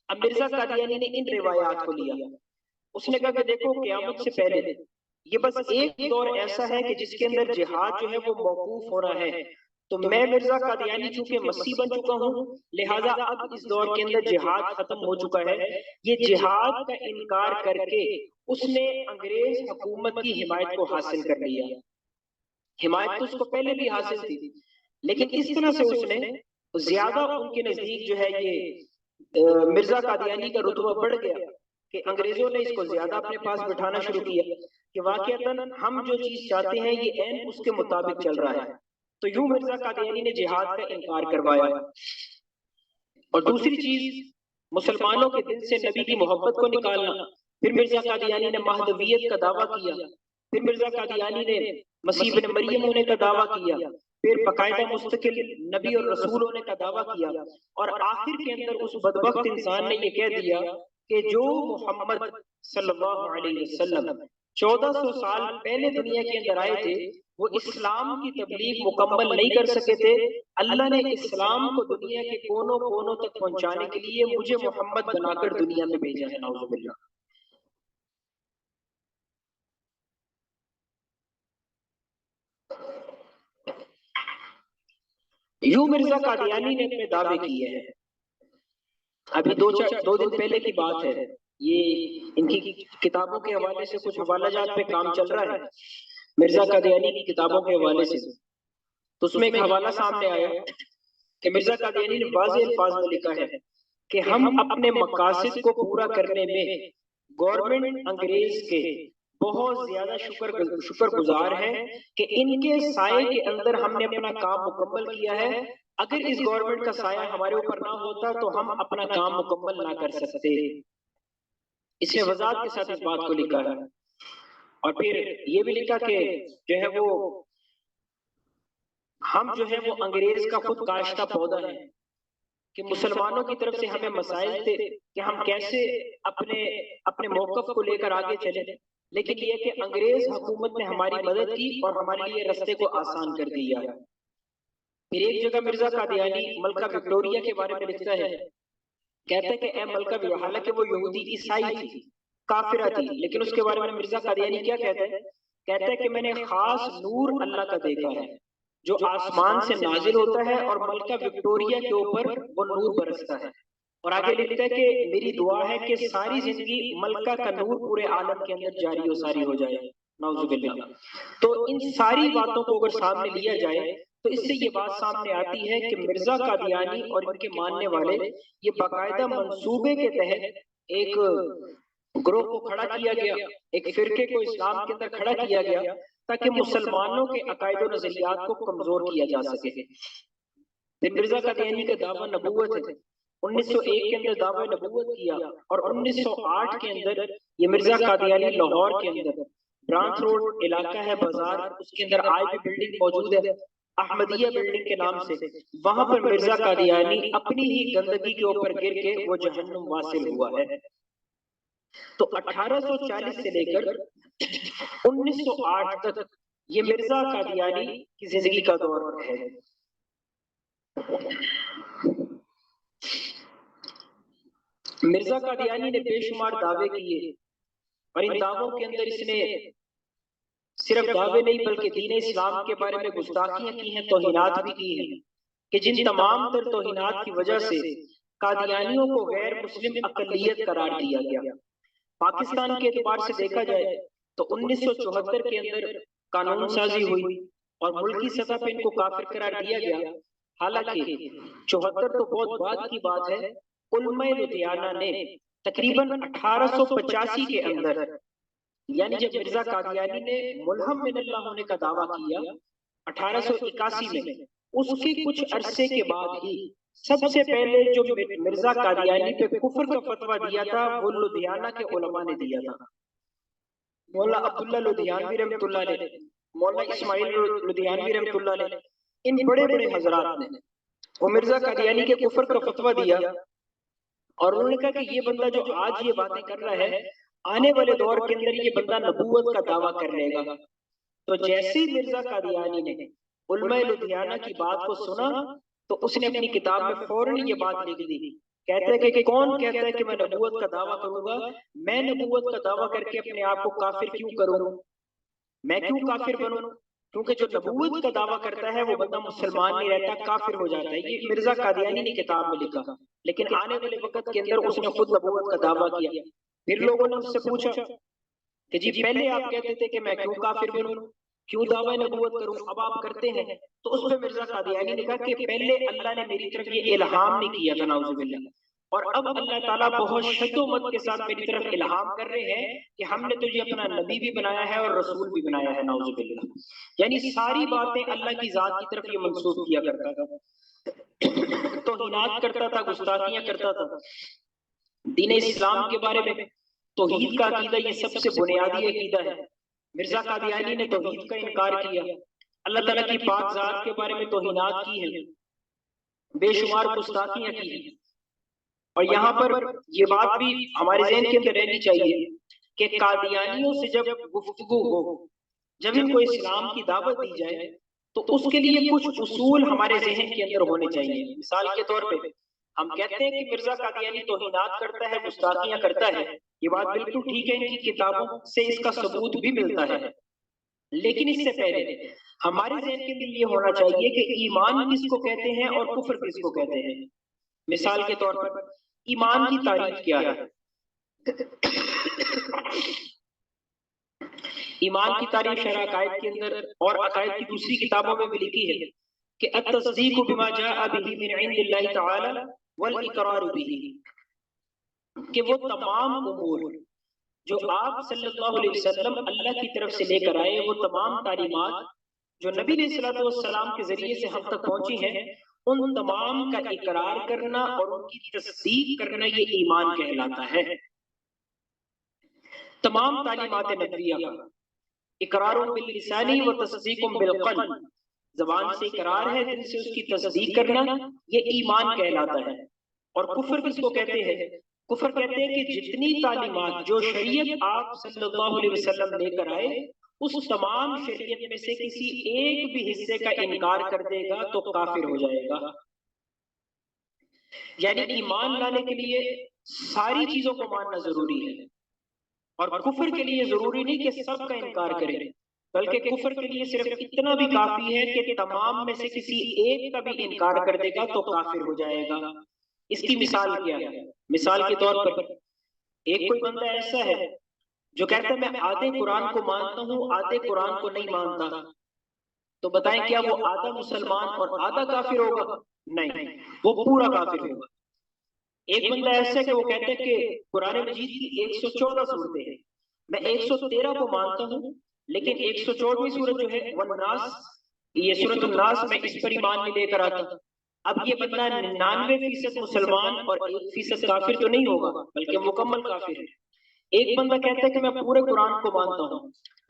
अब मिर्जा कादियानी ने इन रिवायात को लिया, उसने कहा कि देखो, क़यामत से पहले ये बस एक दौर ऐसा है कि जिसके अंदर जिहाद जो है वो मौकूफ हो रहा है। तो मैं मिर्जा कादियानी चूंकि मसीह बन चुका हूँ, लिहाजा अब इस दौर के अंदर जिहाद खत्म हो चुका है। ये जिहाद का इनकार करके उसने अंग्रेज हुकूमत की हिमायत को हासिल कर लिया। हिमायत तो उसको पहले भी हासिल थी, लेकिन इस तरह से उसने ज्यादा उनके नजदीक जो है ये मिर्जा कादियानी का रुतबा बढ़ गया कि अंग्रेजों ने इसको ज्यादा अपने पास बिठाना शुरू किया कि वाकईतन हम जो चीज चाहते हैं ये ऐन उसके मुताबिक चल रहा है। तो यूं मिर्जा कादियानी ने जिहाद का इनकार करवाया। और दूसरी चीज, मुसलमानों के दिल से नबी की मोहब्बत को निकालना। फिर मिर्जा कादियानी ने महदवियत का दावा किया। फिर मिर्जा कादियानी ने मसीह बिन मरियम होने का दावा किया। फिर बाकायदा मुस्तकिल नबी और रसूल होने का दावा किया। और आखिर के अंदर उस बदबख्त इंसान ने ये कह दिया कि जो मोहम्मद सल्लल्लाहु अलैहि वसल्लम 1400 साल पहले दुनिया के अंदर आए थे, वो इस्लाम की तबलीग मुकम्मल नहीं कर सके थे। अल्लाह ने इस्लाम को दुनिया के कोनों कोनों तक पहुंचाने के लिए मुझे मोहम्मद बनाकर दुनिया में भेजा है। नाउजुबिल्लाह। यूं मिर्जा कादियानी ने अपने दावे किए हैं। अभी दो दिन पहले की बात है, ये इनकी किताबों के हवाले से कुछ हवालाजात पे काम चल रहा है, मिर्जा कादियानी की किताबों के हवाले से। तो उसमें एक हवाला सामने आया कि मिर्जा कादियानी ने वाज़ेह अल्फाज में लिखा है कि हम अपने मकासद को पूरा करने में गवर्नमेंट अंग्रेज के बहुत ज्यादा शुक्रगुजार है कि इनके साये के अंदर हमने अपना काम मुकम्मल किया है। अगर इस गवर्नमेंट का साया हमारे ऊपर ना होता तो हम अपना काम मुकम्मल ना कर सकते। इसने वजाहत के साथ इस बात को लिखा है। और फिर ये भी लिखा कि जो है वो हम जो है वो अंग्रेज का खुद काश्ता पौधा है, कि मुसलमानों की तरफ से हमें मसाइल थे कि हम कैसे अपने अपने मौकफ को लेकर आगे चले, लेकिन ये कि अंग्रेज हुकूमत ने हमारी मदद की और हमारे लिए रास्ते को आसान कर दिया। फिर एक जगह मिर्जा कादियानी मलका विक्टोरिया के बारे में लिखता है, कहता है कि ए मलका, हालांकि वो यहूदी ईसाई थी, काफिरा थी, लेकिन उसके बारे में मिर्जा कादियानी क्या कहता है? कहता है कि मैंने खास नूर अल्लाह का देखा है जो आसमान से नाजिल होता है और मलका विक्टोरिया के ऊपर वो नूर बरसता है। और आगे लिखता है कि मेरी दुआ है कि सारी जिंदगी मलका का नूर पूरे आलम के अंदर जारी हो सारी हो जाए। नाउजुबिल्लाह। तो इन सारी बातों को अगर सामने लिया जाए तो इससे ये बात सामने आती है कि मिर्जा कादियानी और इनके मानने वाले ये बाकायदा मंसूबे के तहत एक ग्रोह को खड़ा किया गया, एक फिरके को इस्लाम के अंदर खड़ा किया गया ताकि मुसलमानों के अकायद और नजरियात को कमजोर किया जा सके। फिर मिर्जा कादियानी का दावा नबूवत है। 1901 के अंदर दावा नबूवत किया और 1908 के अंदर ये मिर्जा कादियानी लाहौर के अंदर ब्रांच रोड इलाका है बाजार, उसके अंदर आज भी बिल्डिंग मौजूद है अहमदिया बिल्डिंग के नाम से। वहां पर मिर्जा कादियानी अपनी ही गंदगी के ऊपर गिर के वो जहन्नुम वासिल हुआ है। तो 1840 से लेकर 1908 तक ये मिर्जा कादियानी की जिंदगी का दौर है। मिर्जा कादियानी ने बेशुमार दावे किए और इन दावों के अंदर इसने सिर्फ दावे नहीं बल्कि दीन इस्लाम के बारे में गुस्ताखियां की हैं, तौहीनात भी की हैं, कि जिन तमाम तर तौहीनात की वजह से कादियानियों को गैर मुस्लिम अकलियत करार दिया गया। पाकिस्तान के एतबार से देखा जाए तो 1974 के अंदर कानून साजी हुई और मुल्की सतह पर इनको काफिर करार दिया गया। हालांकि 74 तो बहुत बाद की बात है। उलमा लुधियाना ने तकरीबन 1885 के अंदर, यानी जब मिर्जा कादियानी ने मुल्हम मिनल्लाह होने का दावा किया 1881 में, उसके कुछ अरसे के बाद ही सबसे पहले जो मिर्जा कादियानी पे कुफर का फतवा दिया था वो लुधियाना के उलमा ने दिया था। मौला अब्दुल्ला लुधियानवी रहमतुल्लाह अलैह, मौला इस्माइल लुधियानवी रहमतुल्लाह अलैह, इन बड़े बड़े हजरात ने वो मिर्जा कादियानी के कुफर का फतवा दिया और उन्होंने कहा कि ये बंदा जो आज ये बातें कर रहा है, आने वाले दौर के अंदर ये बंदा नबूवत का दावा कर लेगा। तो जैसे ही मिर्जा कादियानी ने उलमा लुधियाना की बात को सुना तो उसने अपनी किताब में फौरन ये बात लिख दी। कहते हैं कि कौन कहता है कि मैं नबूवत का दावा करूंगा, मैं नबूवत का दावा करके अपने आप को काफिर क्यों करूं, मैं क्यों काफिर बनूं? क्योंकि जो नबूवत का दावा करता है वो बंदा मुसलमान नहीं रहता, काफिर हो जाता है। ये मिर्जा कादियानी ने किताब में लिखा, लेकिन आने वाले वक्त के अंदर उसने खुद नबूवत का दावा किया। फिर लोगों ने उससे पूछा कि जी पहले आप कहते थे कि मैं क्यों काफिर बनूं, क्यों दावा नबूवत करूं, अब आप करते हैं। तो उस पर मिर्जा कादियानी ने कहा कि पहले अल्लाह ने मेरी तरफ ये इल्हाम नहीं किया था, नाउजुबिल्लाह, और अब अल्लाह ताला बहुत शद्दोमत के साथ मेरी तरफ इल्हाम कर रहे हैं कि हमने तुझे अपना नबी भी बनाया है और रसूल भी बनाया है, नाउजुबिल्लाह। यानी सारी बातें अल्लाह की जात की तरफ ये मंसूब किया करता था, तौहीनात करता था, गुस्ताखियां करता था। दीन इस्लाम के बारे में तौहीद का अकीदा ये सबसे बुनियादी अकीदा है। मिर्जा कादियानी ने तौहीद का इनकार किया, अल्लाह ताला की पाक जात के बारे में तौहीनात की है, बेशुमार गुस्ताखियां की है। और यहाँ पर ये बात भी हमारे ज़हन के अंदर रहनी चाहिए कि कादियानियों से जब गुफ्तगू हो, जब इनको इस्लाम की दावत दी जाए, तो उसके लिए कुछ उसूल हमारे ज़हन के अंदर होने चाहिए। मिसाल के तौर पे हम कहते हैं कि मिर्जा कादियानी तौहीनात करता है, गुस्ताखियां करता है, ये बात बिल्कुल ठीक है, इनकी किताबों से इसका सबूत भी मिलता है। लेकिन इससे पहले हमारे ज़हन के लिए ये होना चाहिए कि ईमान किसको कहते हैं और कुफ्र किसको कहते हैं। मिसाल के तौर पर ईमान की तारीफ क्या है? ईमान की तारीफ शरअ अकायद के अंदर और अकायद की दूसरी किताबों में भी लिखी है कि अत-तस्दीक़ु बिमा जाअ बिही मिन इंदिल्लाहि तआला वल इक़रारु बिही, कि वो तमाम उमूर जो आप सल्लल्लाहु अलैहि वसल्लम अल्लाह की तरफ से लेकर आए, वो तमाम तालीमात जो नबी अलैहिस्सलातु वस्सलाम के जरिए से हम तक पहुंची हैं, उन तमाम का इकरार करना और उनकी तस्दीक करना ये ईमान कहलाता है। तमाम तालीमात नबविया का इकरारुम बिल लिसानी व तस्दीकुम बिल क़ल्ब, ज़बान से इकरार है, दिल से उसकी तस्दीक करना, ये ईमान कहलाता है। और कुफ्र किसको कहते हैं? कुफ्र कहते हैं कि जितनी तालीमात जो शरीयत आप सल्लल्लाहु अलैहि वसल्लम लेकर आए, उस तमाम शरीयत में से किसी एक भी हिस्से का इनकार कर देगा तो काफिर हो जाएगा। यानी ईमान लाने के लिए सारी चीजों को मानना जरूरी है, और कुफ्र के लिए जरूरी नहीं कि सब का इनकार करे, बल्कि कुफ्र के लिए सिर्फ इतना भी काफी है कि तमाम में से किसी एक का भी इनकार कर देगा तो काफिर हो जाएगा। इसकी मिसाल क्या है? मिसाल के तौर पर एक कोई बंदा ऐसा है जो कहता है मैं आधे कुरान को मानता हूँ, आधे कुरान को नहीं मानता, तो बताएं क्या वो आधा मुसलमान और आधा काफिर होगा? नहीं, वो पूरा काफिर होगा। एक बंदा ऐसा है कि वो कहता है कि कुरान मजीद की 114 सूरतें हैं, मैं 113 को मानता हूँ, लेकिन 114वीं सूरत जो है वन्नास, ये सूरत अन्नास, मैं इस पर ईमान नहीं लेकर आता। अब ये बंदा 99% मुसलमान और 1% काफिर तो नहीं होगा, बल्कि मुकम्मल काफिर है। एक बंदा कहता है कि मैं पूरे कुरान को मानता हूँ,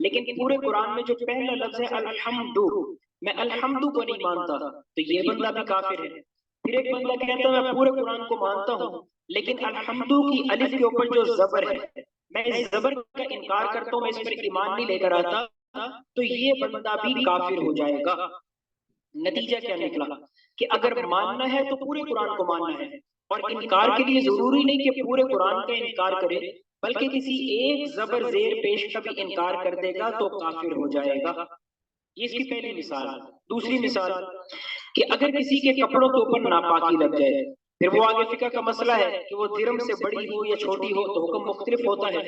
लेकिन पूरे कुरान में जो पहला लफ्ज है अल्हम्दु, मैं अल्हम्दु को नहीं मानता, तो ये बंदा भी काफिर है। फिर एक बंदा कहता है मैं पूरे कुरान को मानता हूँ, लेकिन अल्हम्दु की अलिफ के ऊपर जो जबर है, मैं इस जबर का इनकार करता हूँ, मैं इस पर ईमान नहीं लेकर आता, तो ये बंदा भी काफिर हो जाएगा। नतीजा क्या निकला कि अगर मानना है तो पूरे कुरान को मानना है, और इनकार के लिए जरूरी नहीं कि पूरे कुरान का इनकार करे, बल्कि किसी एक जबर जेर पेश का भी इनकार कर देगा तो काफिर हो जाएगा। ये इसकी पहली मिसाल। दूसरी मिसाल कि अगर किसी के कपड़ों के ऊपर नापाकी लग जाए, फिर वो आगे फिक्र का मसला है कि वो दिरम से बड़ी हो या छोटी हो, तो हुक्म मुख्तलिफ होता है।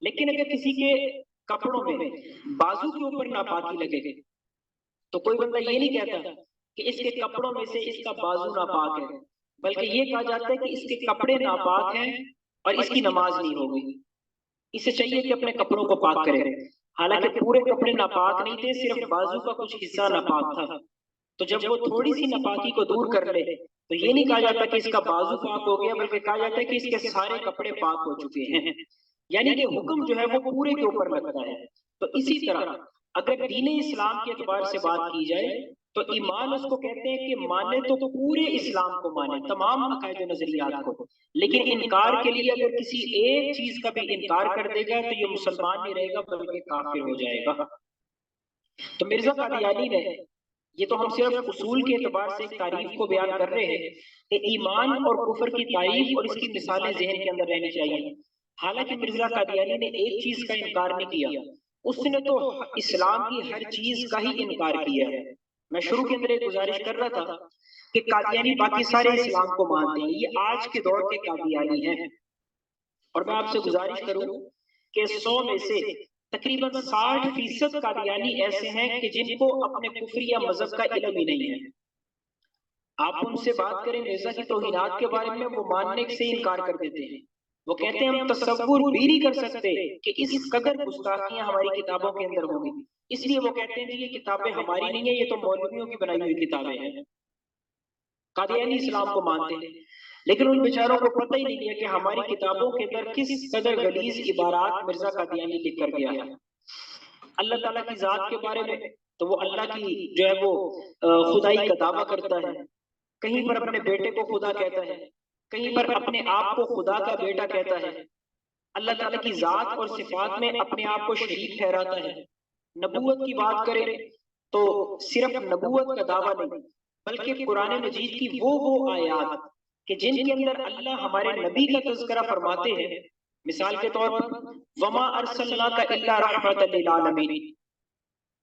लेकिन अगर किसी के कपड़ों में बाजू के ऊपर नापाकी लगे, तो कोई बंदा ये नहीं कहता कि इसके कपड़ों में से इसका बाजू नापाक है, बल्कि ये कहा जाता है कि इसके कपड़े नापाक हैं और इसकी नमाज नहीं होगी। इसे चाहिए कि अपने कपड़ों को पाक करे। हालांकि पूरे कपड़े नापाक नहीं थे, सिर्फ बाजू का कुछ हिस्सा नापाक था। तो जब वो थोड़ी सी नापाकी को दूर कर ले तो ये नहीं कहा जाता कि इसका बाजू पाक हो गया, बल्कि कहा जाता है कि इसके सारे कपड़े पाक हो चुके हैं। यानी कि हुक्म जो है वो पूरे के ऊपर लगता है। तो इसी तरह अगर दीन इस्लाम के एतबार से बात की जाए तो ईमान उसको कहते हैं कि माने तो पूरे इस्लाम को माने, तमाम अकायद नजरियात को, लेकिन इनकार के लिए अगर किसी एक चीज का भी इनकार कर देगा तो ये मुसलमान नहीं रहेगा बल्कि काफिर हो जाएगा। तो मिर्जा कादियानी ने, ये तो हम सिर्फ उसूल के एतबार से तारीफ को बयान कर रहे हैं कि ईमान और कुफर की तारीफ और इसकी मिसालें जहन के अंदर रहनी चाहिए। हालांकि मिर्जा कादियानी ने एक चीज का इनकार नहीं किया, उसने तो इस्लाम की हर चीज का ही इनकार किया है। मैं शुरू के अंदर एक गुजारिश कर रहा था कि कादियानी बाकी सारे इस्लाम को मानते हैं, ये आज के दौर के कादियानी हैं। और मैं आपसे गुजारिश करूं कि 100 में से तकरीबन 60% कादियानी ऐसे हैं कि जिनको अपने कुफर या मजहब का इल्म ही नहीं है। आप उनसे बात करें मिर्जा की तौहीनात के बारे में, वो मानने से इनकार कर देते हैं। वो कहते हैं हम तसव्वुर भी नहीं कर सकते कि इस कदर गुस्ताखियां हमारी किताबों के अंदर होंगी। इसलिए वो कहते हैं ये किताबें हमारी नहीं है, ये तो मौलवियों की बनाई हुई किताबें हैं। कादियानी इस्लाम को मानते हैं, लेकिन उन बेचारों को पता ही नहीं है कि हमारी किताबों के अंदर किस कदर गलीज इबारात मिर्जा कादियानी लिख कर गया है। अल्लाह ताला की जात के बारे में तो वो अल्लाह की जो है वो खुदाई का दावा करता है, कहीं पर अपने बेटे को खुदा कहता है, कहीं पर अपने आप को खुदा का बेटा कहता है। अल्लाह ताला की जात और सिफात में अपने आप को शरीक ठहराता है। नबूवत की बात करें तो सिर्फ नबूवत का दावा नहीं, बल्कि कुरान मजीद की वो आयात कि जिनके अंदर अल्लाह हमारे नबी का तज़किरा फरमाते हैं। मिसाल के तौर पर वमा अरसलनाका इल्ला रहमतल लिल आलमीन,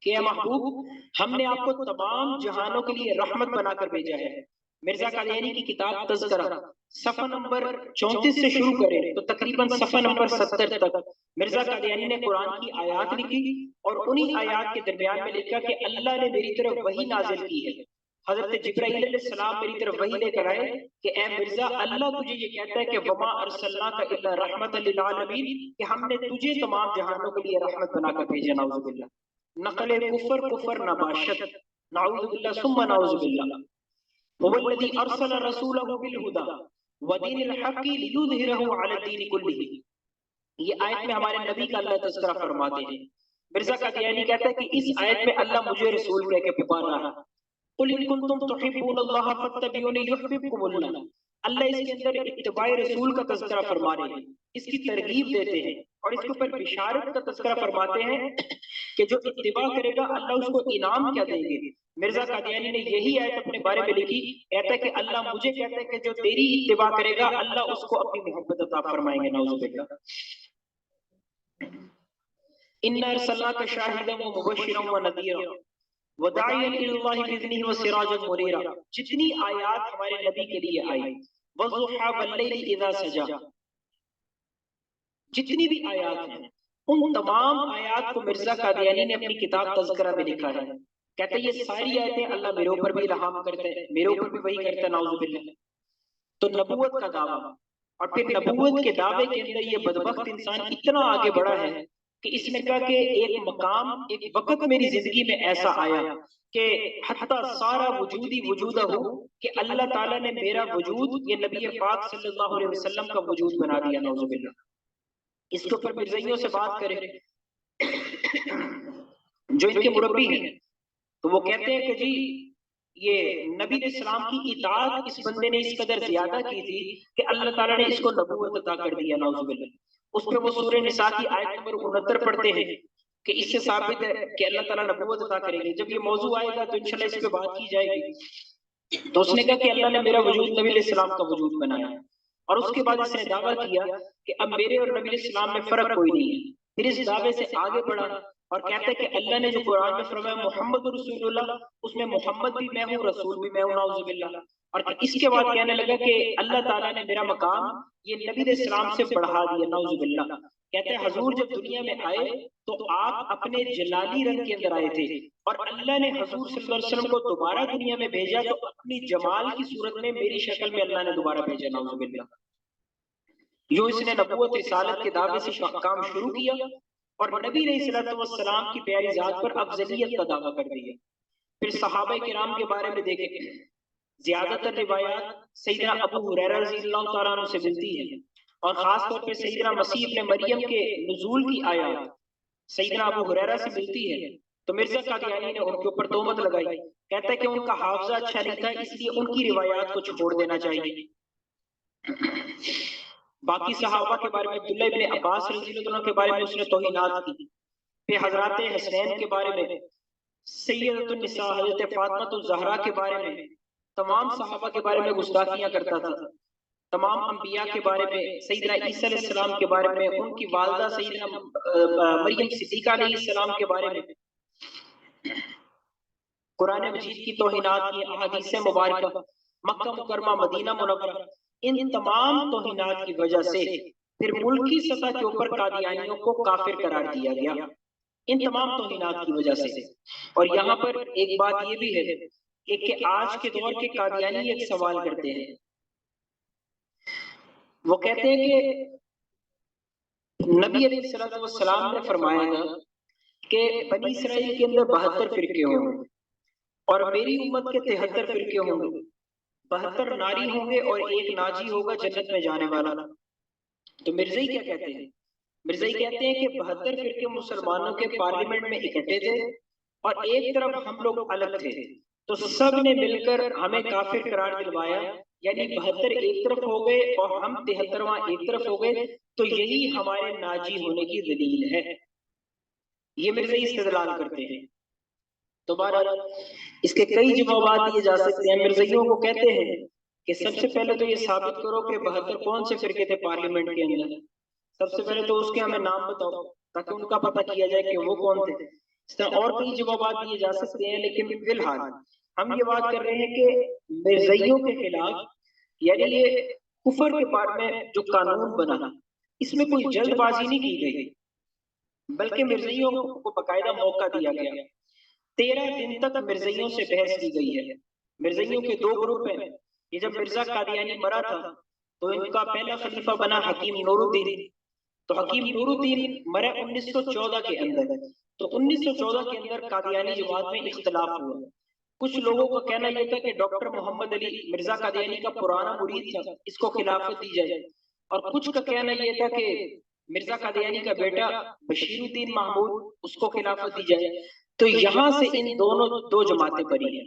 कि महबूब हमने आपको तमाम जहानों के लिए रहमत बनाकर भेजा है। मिर्जा कादियानी की किताब तज़किरा सफ़ा नंबर 34 से शुरू करें तो तकरीबन सफ़ा नंबर 70 तक मिर्जा कादियानी ने कुरान की आयात लिखी और उन्हीं आयात के दरमियान में लिखा कि अल्लाह ने मेरी तरफ वही नाजिल की है। हजरत जिब्राईल अलैहिस्सलाम मेरी तरफ वही लेकर आए कि ए मिर्जा, अल्लाह तुझे ये कहता है कि वमा अरसलनाका इल्ला रहमतल लिल आलमीन, कि हमने तुझे तमाम जहानों के लिए रहमत बनाकर भेजा। नाउज़ु बिल्लाह, नकल कुफर कुफर नबाशत, नाउज़ु बिल्लाह सुम्मा नाउज़ु बिल्लाह। वल्लज़ी अरसल रसूलहु बिल हुदा व दीनिल हक़्क़ि लियुज़हिरहु अला दीनि कुल्लिही। ये आयत में हमारे नबी का अल्लाह तज़किरा फरमाते हैं। मिर्जा कादियानी कहता है कि इस आयत में अल्लाह मुझे रसूल कह के पुकार रहा है। कुल इन कुंतुम तुहिब्बूनल्लाह फत्तबिऊनी युहब्बिबकुमुल्लाह। अल्लाह इसके अंदर इत्तिबाए रसूल का तज़किरा फरमा रहे हैं, इसकी तरगीब देते हैं और इसके ऊपर बिशारत का तज़किरा फरमाते हैं कि जो इत्तिबा करेगा अल्लाह उसको इनाम क्या देंगे। मिर्जा कादियानी ने यही आयत अपने बारे में लिखी, कहता है कि अल्लाह मुझे कहता है कि जो तेरी इत्तिबा करेगा अल्लाह उसको अपनी मोहब्बत अता फरमाएंगे। नाउज़ु बिल्लाह। इन्ना अरसलनाका शाहिदन व मुबश्शिरन व नज़ीरा व दाइयन इलल्लाहि बिइज़निही व सिराजन मुनीरा। जितनी आयत हमारे नबी के लिए आई, वज़ुहा वल्लैलि इज़ा सजा, जितनी भी आयत हैं उन तमाम आयत को मिर्जा कादियानी ने अपनी किताब तज़किरा में लिखा है। कहते हैं ये सारी आयतें अल्लाह मेरे ऊपर भी इल्हाम करते हैं, मेरे ऊपर भी वही करता है। नाउज़ु बिल्लाह। तो नबूवत का दावा और फिर नबूवत के दावे के अंदर ये बदबख्त इंसान इतना आगे बढ़ा है कि इसने कहा कि एक मकाम एक वक्त मेरी जिंदगी में ऐसा आया कि हत्ता सारा वजूदी वजूदा हो कि अल्लाह ताला ने मेरा वजूद ये नबी पाक सल्लल्लाहु अलैहि वसल्लम का वजूद बना दिया। नाउज़ु बिल्लाह। इसके ऊपर मिर्ज़ाइयों से बात करें जो इनके मुरब्बी हैं तो वो कहते हैं कि जी ये नबी इस्लाम की इताअत इस बंदे ने इस कदर ज्यादा की थी कि अल्लाह ताला ने इसको नबूवत अता कर दिया। नाउज़ु बिल्लाह। उस पे वो सूरह निसा की आयत नंबर 69 पढ़ते हैं कि इससे साबित है कि अल्लाह ताला नबूवत अता करेंगे। जब ये मौजू आएगा तो इंशाल्लाह इस पे बात की जाएगी। तो उसने कहा कि अल्लाह ने मेरा वजूद नबी इस्लाम का वजूद बनाया और उसके बाद इसने दावा किया कि अब मेरे और नबी इस्लाम में फर्क कोई नहीं है। फिर इस दावे से आगे बढ़ा और कहते हैं कि अल्लाह ने जो कुरान में फरमाया मोहम्मद रसूलुल्लाह, उसमें मोहम्मद भी मैं हूँ, रसूल भी मैं हूँ। नाउज़ु बिल्लाह। और इसके बाद कहने लगा कि अल्लाह ताला ने मेरा मकाम ये नबी इस्लाम से बढ़ा दिया। नाउज़ु बिल्लाह। कहते हैं हजूर जब दुनिया में आए तो आप अपने जलाली रंग के अंदर आए थे, और अल्लाह ने हुजूर सल्लल्लाहु अलैहि वसल्लम को दोबारा दुनिया में भेजा तो अपनी जमाल की सूरत में मेरी शक्ल में अल्लाह ने दोबारा भेजा, नाउजुबिल्लाह। जो इसने नबूवत रिसालत के दावे से काम शुरू किया और नबी अलैहिस्सलाम की प्यारी जात पर अफजलियत का दावा कर दिया। फिर सहाबा किराम के बारे में देखें, ज्यादातर रिवायात सैयदना अबू हुरैरा रज़ियल्लाहु तआला अन्हु से मिलती है और खास तौर पे सैयदना मसीह इब्न मरियम के नुज़ूल की आयत सैयदना अबू हुरैरा से मिलती है। तो मिर्जा कादियानी ने उनके ऊपर तोहमत लगाई, कहता है कि उनका हाफजा अच्छा नहीं था, इसलिए उनकी रिवायात को छोड़ देना चाहिए। बाकी सहाबा के बारे में अब्दुल्लाह इब्न अब्बास रज़ियल्लाहु अन्हु के बारे में उसने तौहीनात की। फिर हजरत हसनैन के बारे में, सैयदतुन निसा हजरत फातिमा ज़हरा के बारे में, तमाम सहाबा के बारे में गुस्ताखियां करता था। तमाम अंबिया के बारे में, सैयदना ईसा अलैहिस्सलाम के बारे में, उनकी वालदा सैयदना मरियम सिद्दीका अलैहिस्सलाम के बारे में कुरान मजीद की तौहीनात की, अहादीस मुबारका, मक्का मुकर्रमा, मदीना मुनव्वरा, इन तमाम तौहीनात की वजह से फिर मुल्की सतह के ऊपर कादियानियों को काफिर करार दिया गया, इन तमाम तौहीनात की वजह से। और यहाँ पर एक बात ये भी है कि आज के दौर के कादियानी एक सवाल करते हैं, वो कहते हैं कि नबी अलैहिस्सलाम ने फरमाया था कि बनी इसराइल के अंदर 72 फिरके होंगे और मेरी उम्मत के 73 फिरके होंगे, 72 नारी होंगे और एक नाजी होगा जन्नत में जाने वाला। तो मिर्ज़ाई क्या कहते हैं? मिर्ज़ाई कहते हैं कि 72 फिरके मुसलमानों के पार्लियामेंट में इकट्ठे थे और एक तरफ हम लोग अलग थे, तो सब ने मिलकर हमें काफिर करार दिलवाया, यानी 72 एक तरफ हो गए और हम 73वां एक तरफ हो गए, तो यही हमारे नाजी होने की दलील है। ये मिर्ज़ाई इस्तेदलाल करते हैं। तो बहरहाल इसके कई जवाब दिए जा सकते हैं। मिर्ज़ाइयों को कहते हैं कि सबसे पहले तो ये साबित करो कि 72 कौन से फिरके थे पार्लियामेंट के अंदर, सबसे पहले तो उसके हमें नाम बताओ ताकि उनका पता किया जाए कि वो कौन थे। इस तरह और कई जवाब दिए जा सकते हैं, लेकिन फिलहाल हम ये बात कर रहे हैं कि मिर्ज़ाइयों के खिलाफ, यानी ये कुफर के बारे में जो कानून बना, इसमें कोई जल्दबाजी नहीं की गई, बल्कि मिर्ज़ाइयों को बाकायदा मौका दिया गया। 13 दिन तक मिर्ज़ाइयों से बहस की गई है। मिर्ज़ाइयों के दो ग्रुप हैं। ये जब मिर्ज़ा कादियानी मरा था तो इनका पहला खलीफा बना हकीम नूरुद्दीन। तो हकीम नूरुद्दीन मरा 1914 के अंदर। तो 1914 के अंदर कादियानी जमात में इख्तिलाफ हुआ। कुछ लोगों का कहना यह था कि डॉक्टर मोहम्मद अली मिर्ज़ा कादियानी का पुराना मुरीद था, इसको खिलाफत दी जाए, और कुछ का कहना यह था कि मिर्ज़ा कादियानी का बेटा बशीरुद्दीन महमूद, उसको खिलाफत दी जाए। तो यहाँ से इन दोनों दो जमातें बनी हैं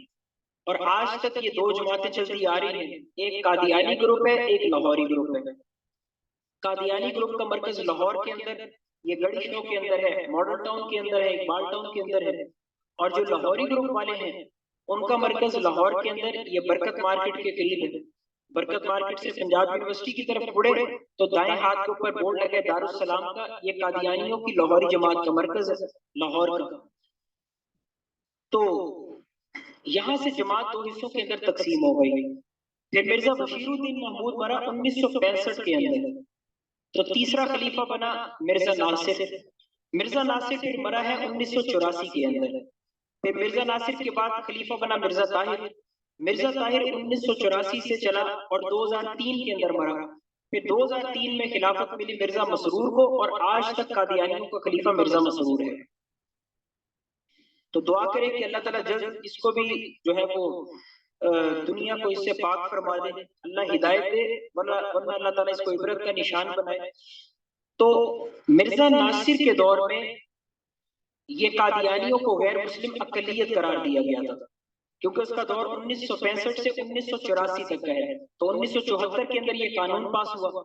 और आज तक ये दो जमातें चलती आ रही हैं। एक कादियानी ग्रुप है, एक लाहौरी ग्रुप है। कादियानी ग्रुप का मरकज लाहौर के अंदर, ये गढ़ी शो के अंदर है, मॉडल टाउन के अंदर है, इकबाल टाउन के अंदर है। और जो लाहौरी ग्रुप वाले हैं उनका मरकज लाहौर के अंदर, ये बरकत मार्केट के करीब है। बरकत मार्केट से पंजाब यूनिवर्सिटी की तरफ मुड़े तो दाएं हाथ के ऊपर बोर्ड लगे दारुस सलाम का, ये कादियानियों की लाहौरी जमात का मरकज है, लाहौर का। तो यहाँ से जमात दो हिस्सों के अंदर तकसीम हो गई। फिर मिर्जा बशीरुद्दीन महमूद मरा 1965 के अंदर, तो तीसरा खलीफा बना मिर्जा नासिर। मिर्जा नासिर फिर मरा है 1984 के अंदर। फिर मिर्जा नासिर के बाद खलीफा बना मिर्जा ताहिर। मिर्जा ताहिर 1984 से चला और 2003 के अंदर मरा। फिर 2003 में खिलाफत मिली मिर्जा मसरूर को और आज तक कादियानियों का खलीफा मिर्जा मसरूर है। तो दुआ करें कि अल्लाह ताला जल्द इसको भी जो है वो दुनिया को इससे पाक फरमा दे, अल्लाह हिदायत दे, वरना अल्लाह ताला इसको इबरत का निशान बनाए। तो मिर्जा नासिर के दौर में ये कादियानियों को गैर मुस्लिम अकलियत करार दिया गया था, क्योंकि उसका दौर 1965 से 1984 तक का है। तो 1974 के अंदर ये कानून पास हुआ,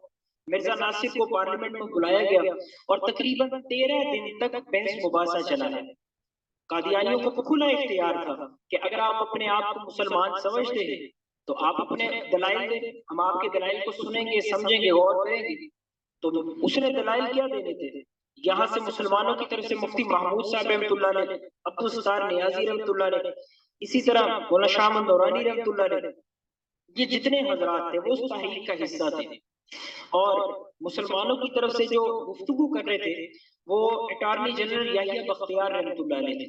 मिर्जा नासिर को पार्लियामेंट में बुलाया गया और तकरीबन 13 दिन तक बहस मुबासा चला है। कादियानियों को खुला इख्तियार था कि अगर आप अपने आप को मुसलमान समझते हैं तो आप अपने दलाइल दें, हम आपके दलाइल को सुनेंगे, समझेंगे, गौर करेंगे। तो उसने दलाइल क्या देने थे? यहाँ से मुसलमानों की तरफ से मुफ्ती महमूद साहब रहमतुल्लाह अलैह, अब्दुल सत्तार नियाजी रहमतुल्लाह अलैह, इसी तरह मौलाना शाह मंदौरानी रहमतुल्लाह अलैह, ये जितने हजरात थे वो उस तहरीक का हिस्सा थे। और मुसलमानों की तरफ से जो गुफ्तगू कर रहे थे वो अटॉर्नी जनरल याहिया बख्तियार रहमतुल्लाह अलैह थे।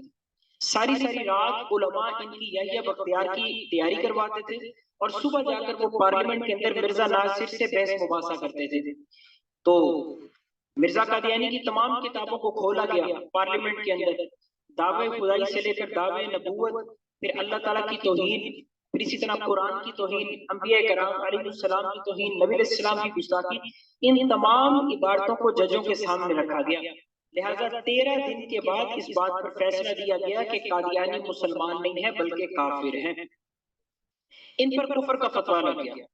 सारी सारी रात उलमा इनकी याहिया बख्तियार की तैयारी करवाते थे और सुबह जाकर वो पार्लियामेंट के अंदर मिर्जा नासिर से बहस मुबासा करते थे। तो मिर्जा कादियानी की तमाम किताबों को खोला गया पार्लियामेंट के अंदर, दावे खुदाई से लेकर दावे नबूवत, फिर अल्लाह ताला की तौहीन, फिर इसी तरह कुरान की तौहीन, अंबिया कराम अलैहिस्सलाम की तौहीन, नबी अलैहिस्सलाम की गुस्ताखी, इन तमाम इबारतों को जजों के सामने रखा गया। लिहाजा 13 दिन के बाद इस बात पर फैसला दिया गया कि कादियानी मुसलमान नहीं है बल्कि काफिर हैं। इन पर कुफर का फतवा लग गया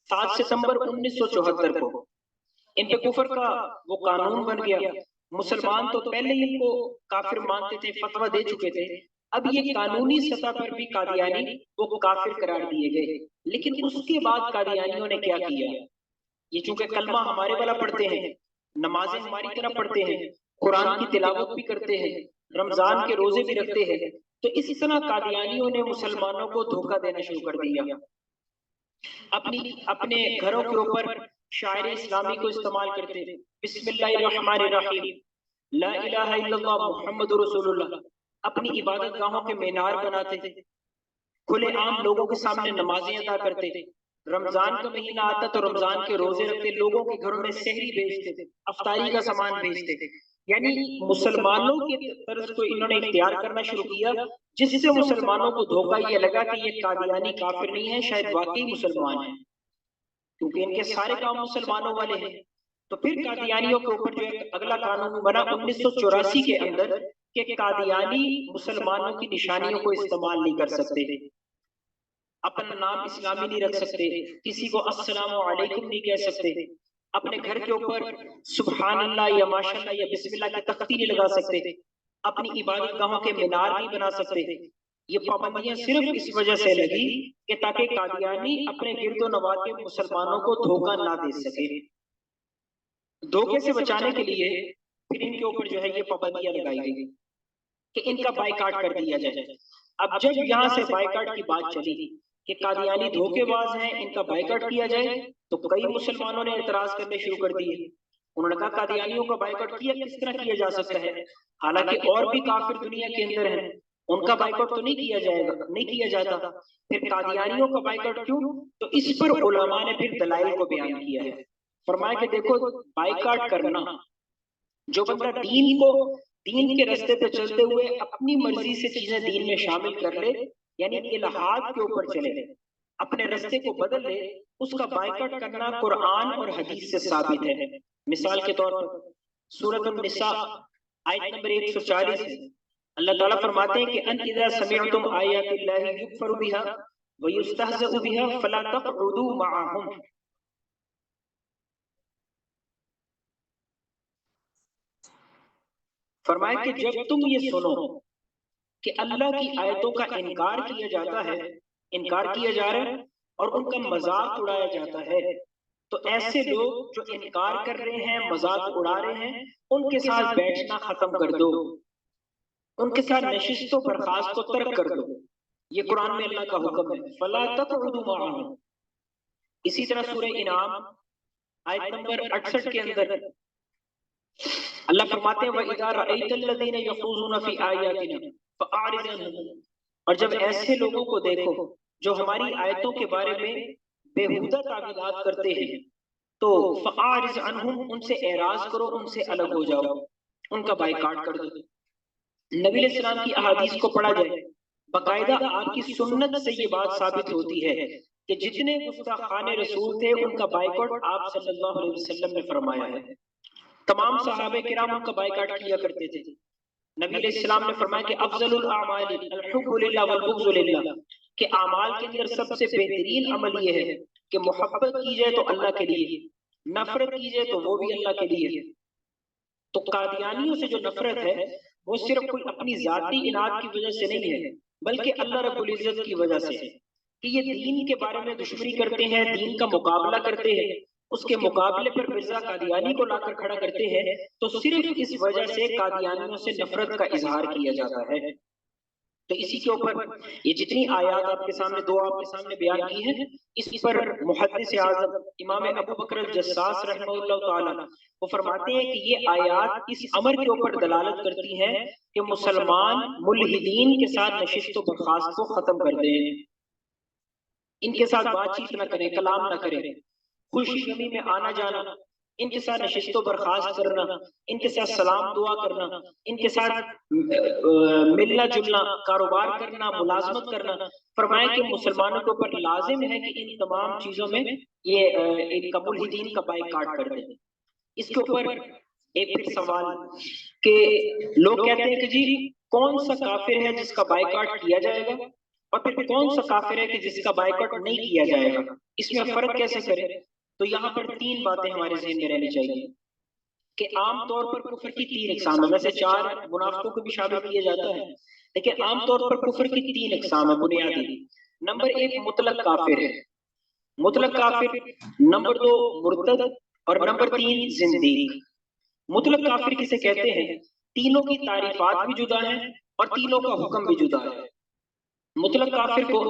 7 सितंबर 1974 को। इन पे कुफर का वो कानून बन गया। मुसलमान तो पहले ही इनको काफिर मानते थे, फतवा दे चुके थे, अब ये कानूनी सतह पर भी कादियानी वो काफिर करार दिए गए। लेकिन उसके बाद कादियानियों ने क्या किया, ये चूंकि कलमा हमारे वाला पढ़ते हैं, नमाजें हमारी तरह पढ़ते हैं, कुरान की तिलावत भी करते हैं, रमजान के रोजे भी रखते हैं, तो इस तरह कादियानियों ने मुसलमानों को धोखा देना शुरू कर दिया। अपनी अपने घरों के ऊपर शायर इस्लामी को इस्तेमाल करते थे, बिस्मिल्लाहिर्रहमानिर्रहीम, ला इलाहा इल्लल्लाह मुहम्मदुर रसूलुल्लाह। अपनी इबादत गाहों के मीनार बनाते थे, खुले आम लोगों के सामने नमाजें अदा करते थे। रमजान का महीना आता तो रमजान के रोजे रखते, लोगों के घरों में सहरी भेजते थे, अफ्तारी का सामान भेजते थे। यानी मुसलमानों के तर्ज को इन्होंने इख्तियार करना शुरू किया, जिससे मुसलमानों को धोखा ये लगा कि ये कादियानी काफिर नहीं है, शायद वाकई मुसलमान है, क्योंकि इनके सारे काम मुसलमानों वाले हैं। तो फिर कादियानियों के ऊपर जो है अगला कानून बना 1984 के अंदर कि कादियानी मुसलमानों की निशानियों को इस्तेमाल नहीं कर सकते, अपना नाम इस्लामी नहीं रख सकते, किसी को अस्सलाम वालेकुम नहीं कह सकते, अपने घर के ऊपर सुभान अल्लाह या माशाअल्लाह या बिस्मिल्लाह की तख्ती नहीं लगा सकते, अपनी इबादत गाहों के मीनार नहीं बना सकते। ये पाबंदियां सिर्फ इस वजह से लगी कि ताकि कादियानी अपने गिरदो नवाज के मुसलमानों को धोखा ना दे सके। धोखे से बचाने के लिए फिर इनके ऊपर जो है ये पाबंदियां लगाई गई कि इनका बाइकाट कर दिया जाए। अब जब यहाँ से बाइकाट की बात चली कि कादियानी धोखेबाज हैं, इनका बाइकाट किया जाए, तो कई मुसलमानों ने एतराज करने शुरू कर दिए। उन्होंने कहा कादियानियों का बाइकाट किस तरह किया जा सकता है, हालांकि और भी काफिर दुनिया के अंदर हैं, उनका बाइकाट तो नहीं किया जाएगा, नहीं किया जाता, फिर कादियानियों का बाइकाट क्यों? तो इस पर उलमा ने फिर दलाइल को बयान किया है। फरमाया कि देखो, बाइकाट करना, जो बंदा दीन के रास्ते पे चलते हुए अपनी मर्जी से चीजें दीन में शामिल कर ले, यानी इल्हाद के ऊपर चले, अपने रास्ते को बदल ले, उसका बाइकाट करना कुरान और हदीस से साबित है। मिसाल के तौर पर सूरत अन-निसा आयत नंबर 140 अल्लाह ताला फरमाते हैं कि अन इज़ा समिअतुम आयातिल्लाहि युकफरु बिहा व युस्तहज़अु बिहा फला तक़उदू मअहुम। फरमाया कि जब तुम ये सुनो कि अल्लाह की आयतों का इनकार किया जाता है, इनकार किया जा रहा है और उनका मजाक उड़ाया जाता है, तो ऐसे लोग जो इनकार कर रहे हैं, मजाक उड़ा रहे हैं, उनके साथ बैठना खत्म कर दो, उनके साथ नशिस्त व बर्खास्त को तर्क कर दो। ये कुरान में अल्लाह का हुक्म है, फला तक़उदू मअहुम। इसी तरह सूरह इनाम आयत नंबर 68 के अंदर अल्लाह फरमाते हैं वइज़ा रअयतल्लज़ीना यख़ूज़ूना फ़ी आयातिना फ़अरिज़ अन्हुम। और जब ऐसे लोगों को देखो जो हमारी आयतों के बारे में बेहुदा तावीलात करते हैं, तो फ़अरिज़ अन्हुम, उनसे एराज करो, उनसे अलग हो जाओ, उनका बाइकाट कर दो। नबी अलैहिस्सलाम की अहादीस को पढ़ा जाए, बाकायदा आपकी सुन्नत से ये बात साबित होती है कि जितने गुस्ताखाने रसूल थे उनका बाइकाट आप सल्लल्लाहु अलैहि वसल्लम ने फरमाया है। तमाम सहाबे किराम उनका बाइकाट किया करते थे। नबी अलैहिस्सलाम ने फरमाया कि अफजलुल आमाली अल-हुब्बु लिल्लाह वल बुग़्ज़ु लिल्लाह, कि अमाल के अंदर सबसे बेहतरीन अमल ये है कि मोहब्बत की जाए तो अल्लाह के लिए, नफरत की जाए तो वो भी अल्लाह के लिए। तो कादियानियों से जो नफरत है वो सिर्फ कोई अपनी जाती इनाद की वजह से नहीं है, बल्कि अल्लाह रब्बुल इज्जत की वजह से है कि ये दीन के बारे में दुश्मनी करते हैं, दीन का मुकाबला करते हैं, उसके मुकाबले पर मिर्जा कादियानी को लाकर खड़ा करते हैं, तो सिर्फ इस वजह से कादियानियों से नफरत का इजहार किया जाता है। तो इसी के ऊपर ये जितनी आयात आपके सामने दो आपके सामने बयान की है, इस पर मुहद्दिस आज़म इमाम अबू बकर अल-जस्सास रहमतुल्लाह ताला वो फरमाते हैं कि ये आयात इस अमर के ऊपर दलालत करती हैं कि मुसलमान मुल्हिदीन के साथ नशिस्त व बर्खास्त को खत्म कर दें, इनके साथ बातचीत न करें, कलाम न करें, खुशी गमी में आना जाना, इनके साथ नशिस्त बर्खास्त करना, इनके साथ सलाम दुआ करना, इनके साथ मिलना जुलना, कारोबार करना, मुलाजमत करना। फरमाया कि मुसलमानों के ऊपर लाजिम है कि इन तमाम चीजों में ये एक मुल्हिदीन का बाइकाट कर दें। इसके ऊपर एक फिर सवाल कि लोग कहते हैं कि जी कौन सा काफिर है जिसका बाइकाट किया जाएगा और फिर कौन सा काफिर है कि जिसका बाइकाट नहीं किया जाएगा, इसमें फर्क कैसे करें? तो यहाँ पर तीन बातें हमारे जहन में रहनी चाहिए कि आम तौर पर कुफर की तीन इकसाम है, वैसे चार मुनाफिकों को भी शामिल किया जाता है, लेकिन आम तौर पर कुफर की तीन इकसाम है बुनियादी। नंबर एक मुतलक काफिर है, मुतलक काफिर। नंबर दो मुर्तद और नंबर तीन जिंदीक। मुतलक काफिर किसे कहते हैं? तीनों की तारीफात भी जुदा है और तीनों का हुक्म भी जुदा है। मुतलक काफिर को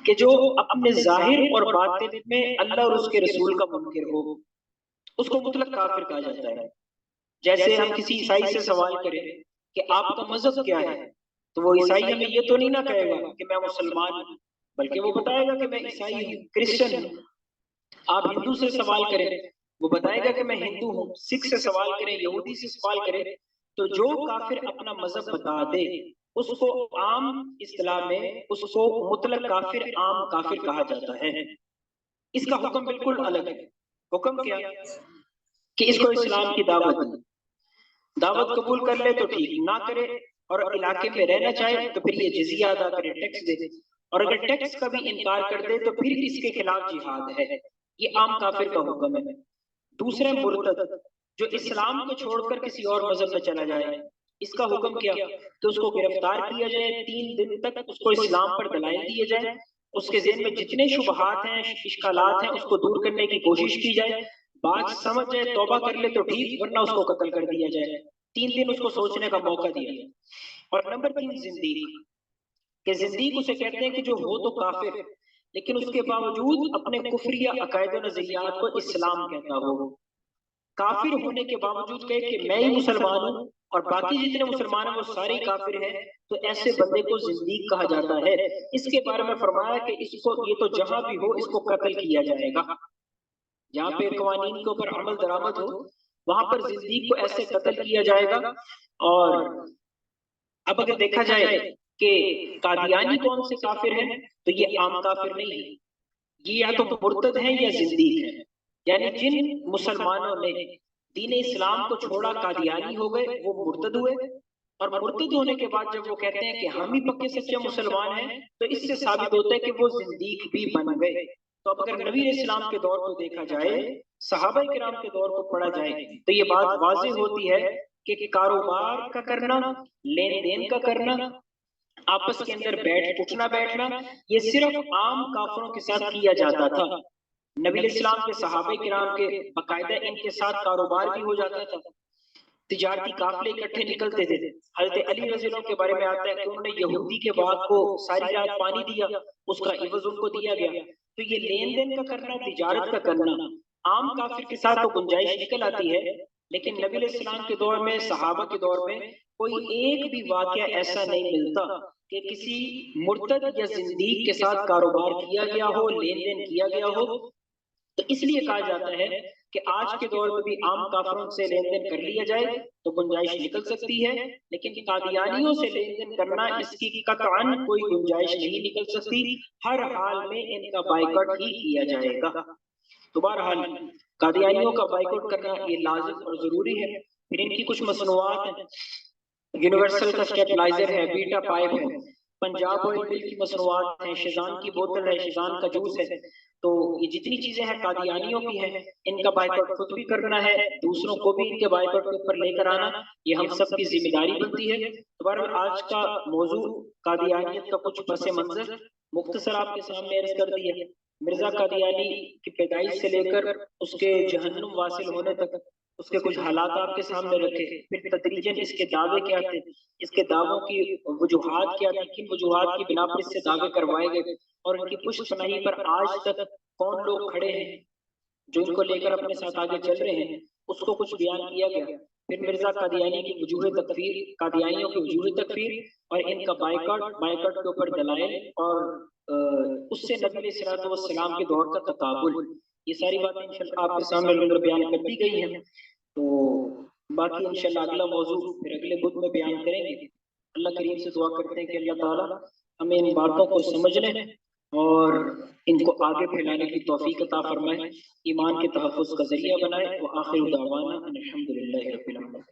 कि जो अपने जाहिर और बातिन में अल्लाह और उसके रसूल का मुनकिर हो, उसको मुतलक काफिर कहा जाता है। जैसे हम किसी ईसाई से सवाल करें कि आपका मजहब क्या है, तो वो ईसाई हमें ये तो नहीं ना कहेगा कि मैं मुसलमान हूँ, बल्कि वो बताएगा कि मैं ईसाई हूँ, क्रिश्चियन हूँ। आप हिंदू से सवाल करें, वो बताएगा कि मैं हिंदू हूँ। सिख से सवाल करें, यहूदी से सवाल करें, तो जो काफिर अपना मजहब बता दे उसको आम इस्तिलाह में उसको मुतलक काफिर, आम काफिर कहा जाता है। इसका हुक्म बिल्कुल अलग है। हुक्म क्या कि इसको इस्लाम की दावत दी, दावत कबूल कर ले तो ठीक, ना करे और इलाके में रहना चाहे तो फिर ये जिजिया अदा करे, टैक्स दे, और अगर टैक्स का भी इनकार कर दे तो फिर इसके खिलाफ जिहाद है। ये आम काफिर का हुक्म है। दूसरा मुर्तद, जो इस्लाम को छोड़कर किसी और मजहब में चला जाए, इसका हुक्म क्या कि उसको गिरफ्तार किया जाए, 3 दिन तक उसको इस्लाम पर दलाइल दिए जाए, उसके ज़हन में जितने शुबहात हैं, इश्कालात हैं, उसको दूर करने की कोशिश की जाए, बात समझ जाए, तौबा कर ले तो ठीक, वरना उसको कत्ल कर दिया जाए। 3 दिन उसको सोचने का मौका दिया जाए। और नंबर 3 जिंदीक, कि जिंदीक उसे कहते हैं कि जो हो तो काफिर लेकिन उसके बावजूद अपने कुफ्र या अकायद नजरियात को इस्लाम कहता हो, काफिर होने के बावजूद कहे कि मैं ही मुसलमान हूँ और बाकी जितने मुसलमान हैं वो सारे काफिर हैं, तो ऐसे बंदे को जिंदीक कहा जाता है। इसके बारे में फरमाया कि इसको ये तो जहां भी हो इसको कत्ल किया जाएगा। जहाँ पे कवानीन के ऊपर अमल दरामद हो वहां पर जिंदीक को ऐसे कत्ल किया जाएगा। और अब अगर देखा जाए कि कादियानी कौन से काफिर हैं, तो ये आम काफिर नहीं है, ये या तो मुर्तद है या जिंदीक है। यानी जिन मुसलमानों ने दीन इस्लाम को छोड़ा, कादियानी हो गए, वो मुर्तद हुए, और मुर्तद होने के बाद जब वो कहते हैं कि हम ही पक्के सच्चे मुसलमान हैं, तो इससे साबित होता है कि वो जिंदीक भी बन गए। तो अब अगर नबी इस्लाम के दौर को देखा जाए, सहाबा किराम के दौर को पढ़ा जाए, तो ये बात वाज़ेह होती है कि कारोबार का करना, लेन देन का करना, आपस के अंदर उठना बैठना, ये सिर्फ आम काफिरों के साथ किया जाता था। नबी इस्लाम के सहाबा किराम के बाकायदा इनके साथ कारोबार भी हो जाता था, तिजारती काफले इकट्ठे निकलते थे। हजरत अली रज़ी अल्लाह के बारे में आता है कि उन्होंने यहूदी के बाग को सारी रात पानी दिया, उसका इवज उनको दिया गया। तो ये लेन देन का करना, तिजारत का करना, आम काफिर के साथ तो गुंजाइश निकल आती है, लेकिन नबी इस्लाम के दौर में, सहाबा के दौर में कोई एक भी वाकया ऐसा नहीं मिलता कि किसी मुर्तद या जिंदीक के साथ कारोबार किया गया हो, लेन देन किया गया हो। तो इसलिए कहा जाता है कि आज के दौर में भी आम काफिरों से लेन देन कर लिया जाए तो गुंजाइश निकल सकती है, लेकिन कादियानियों से लेन देन करना, इसकी कतअन कोई गुंजाइश नहीं निकल सकती। हर हाल में इनका बाइकआउट ही किया जाएगा। तो बहरहाल कादियानियों का बाइकआउट करना ये लाजिम और जरूरी है। फिर इनकी कुछ मसनूआत हैं, यूनिवर्सल का स्टेबलाइजर है, बीटा पाइप है, पंजाब ऑयल मिल की मसनूआत है, शिजान की बोतल है, शिजान का जूस है। तो ये जितनी चीजें हैं कादियानियों की हैं, इनका बाइकआउट खुद भी करना है, दूसरों को भी इनके बाइकआउट के ऊपर लेकर आना, ये हम सब की जिम्मेदारी बनती है। तो बहरहाल आज का मौजू कादियानियत का कुछ पस मंजर मुख्तसर आपके सामने अर्ज कर दिया है। मिर्जा कादियानी की पैदाइश से लेकर उसके जहन्नुम वासिल होने तक उसके कुछ हालात आपके सामने रखे, फिर तदरीजन इसके दावे क्या थे, इसके दावों की वजूहात क्या थी, किन वजूहात की बिना पर इससे दावे करवाए गए और इनकी पुष्टपनाही पर आज तक कौन लोग खड़े हैं जो इनको लेकर अपने साथ आगे चल रहे हैं, उसको कुछ बयान किया गया। फिर मिर्जा कादियानी की वजूह तकफीर, कादियानियों की वजूह तकफीर और इनका बाइकआउट, बाइकआउट के ऊपर दलाइल और उससे नबी अलैहिस्सलाम के दौर का तकाबुल, ये सारी बातें इंशाल्लाह आपके सामने मिलकर बयान कर दी गई हैं। तो बाकी इंशाल्लाह अगला मौजू फिर अगले बुक में बयान करेंगे। अल्लाह करीम से दुआ करते हैं कि अल्लाह ताला हमें इन बातों को समझने और इनको आगे फैलाने की तौफीक अता फरमाए, ईमान के तहफ़्फ़ुज़ का ज़रिया बनाए। व आखिर दावाना अनिल हम्दुलिल्लाहि रब्बिल आलमीन।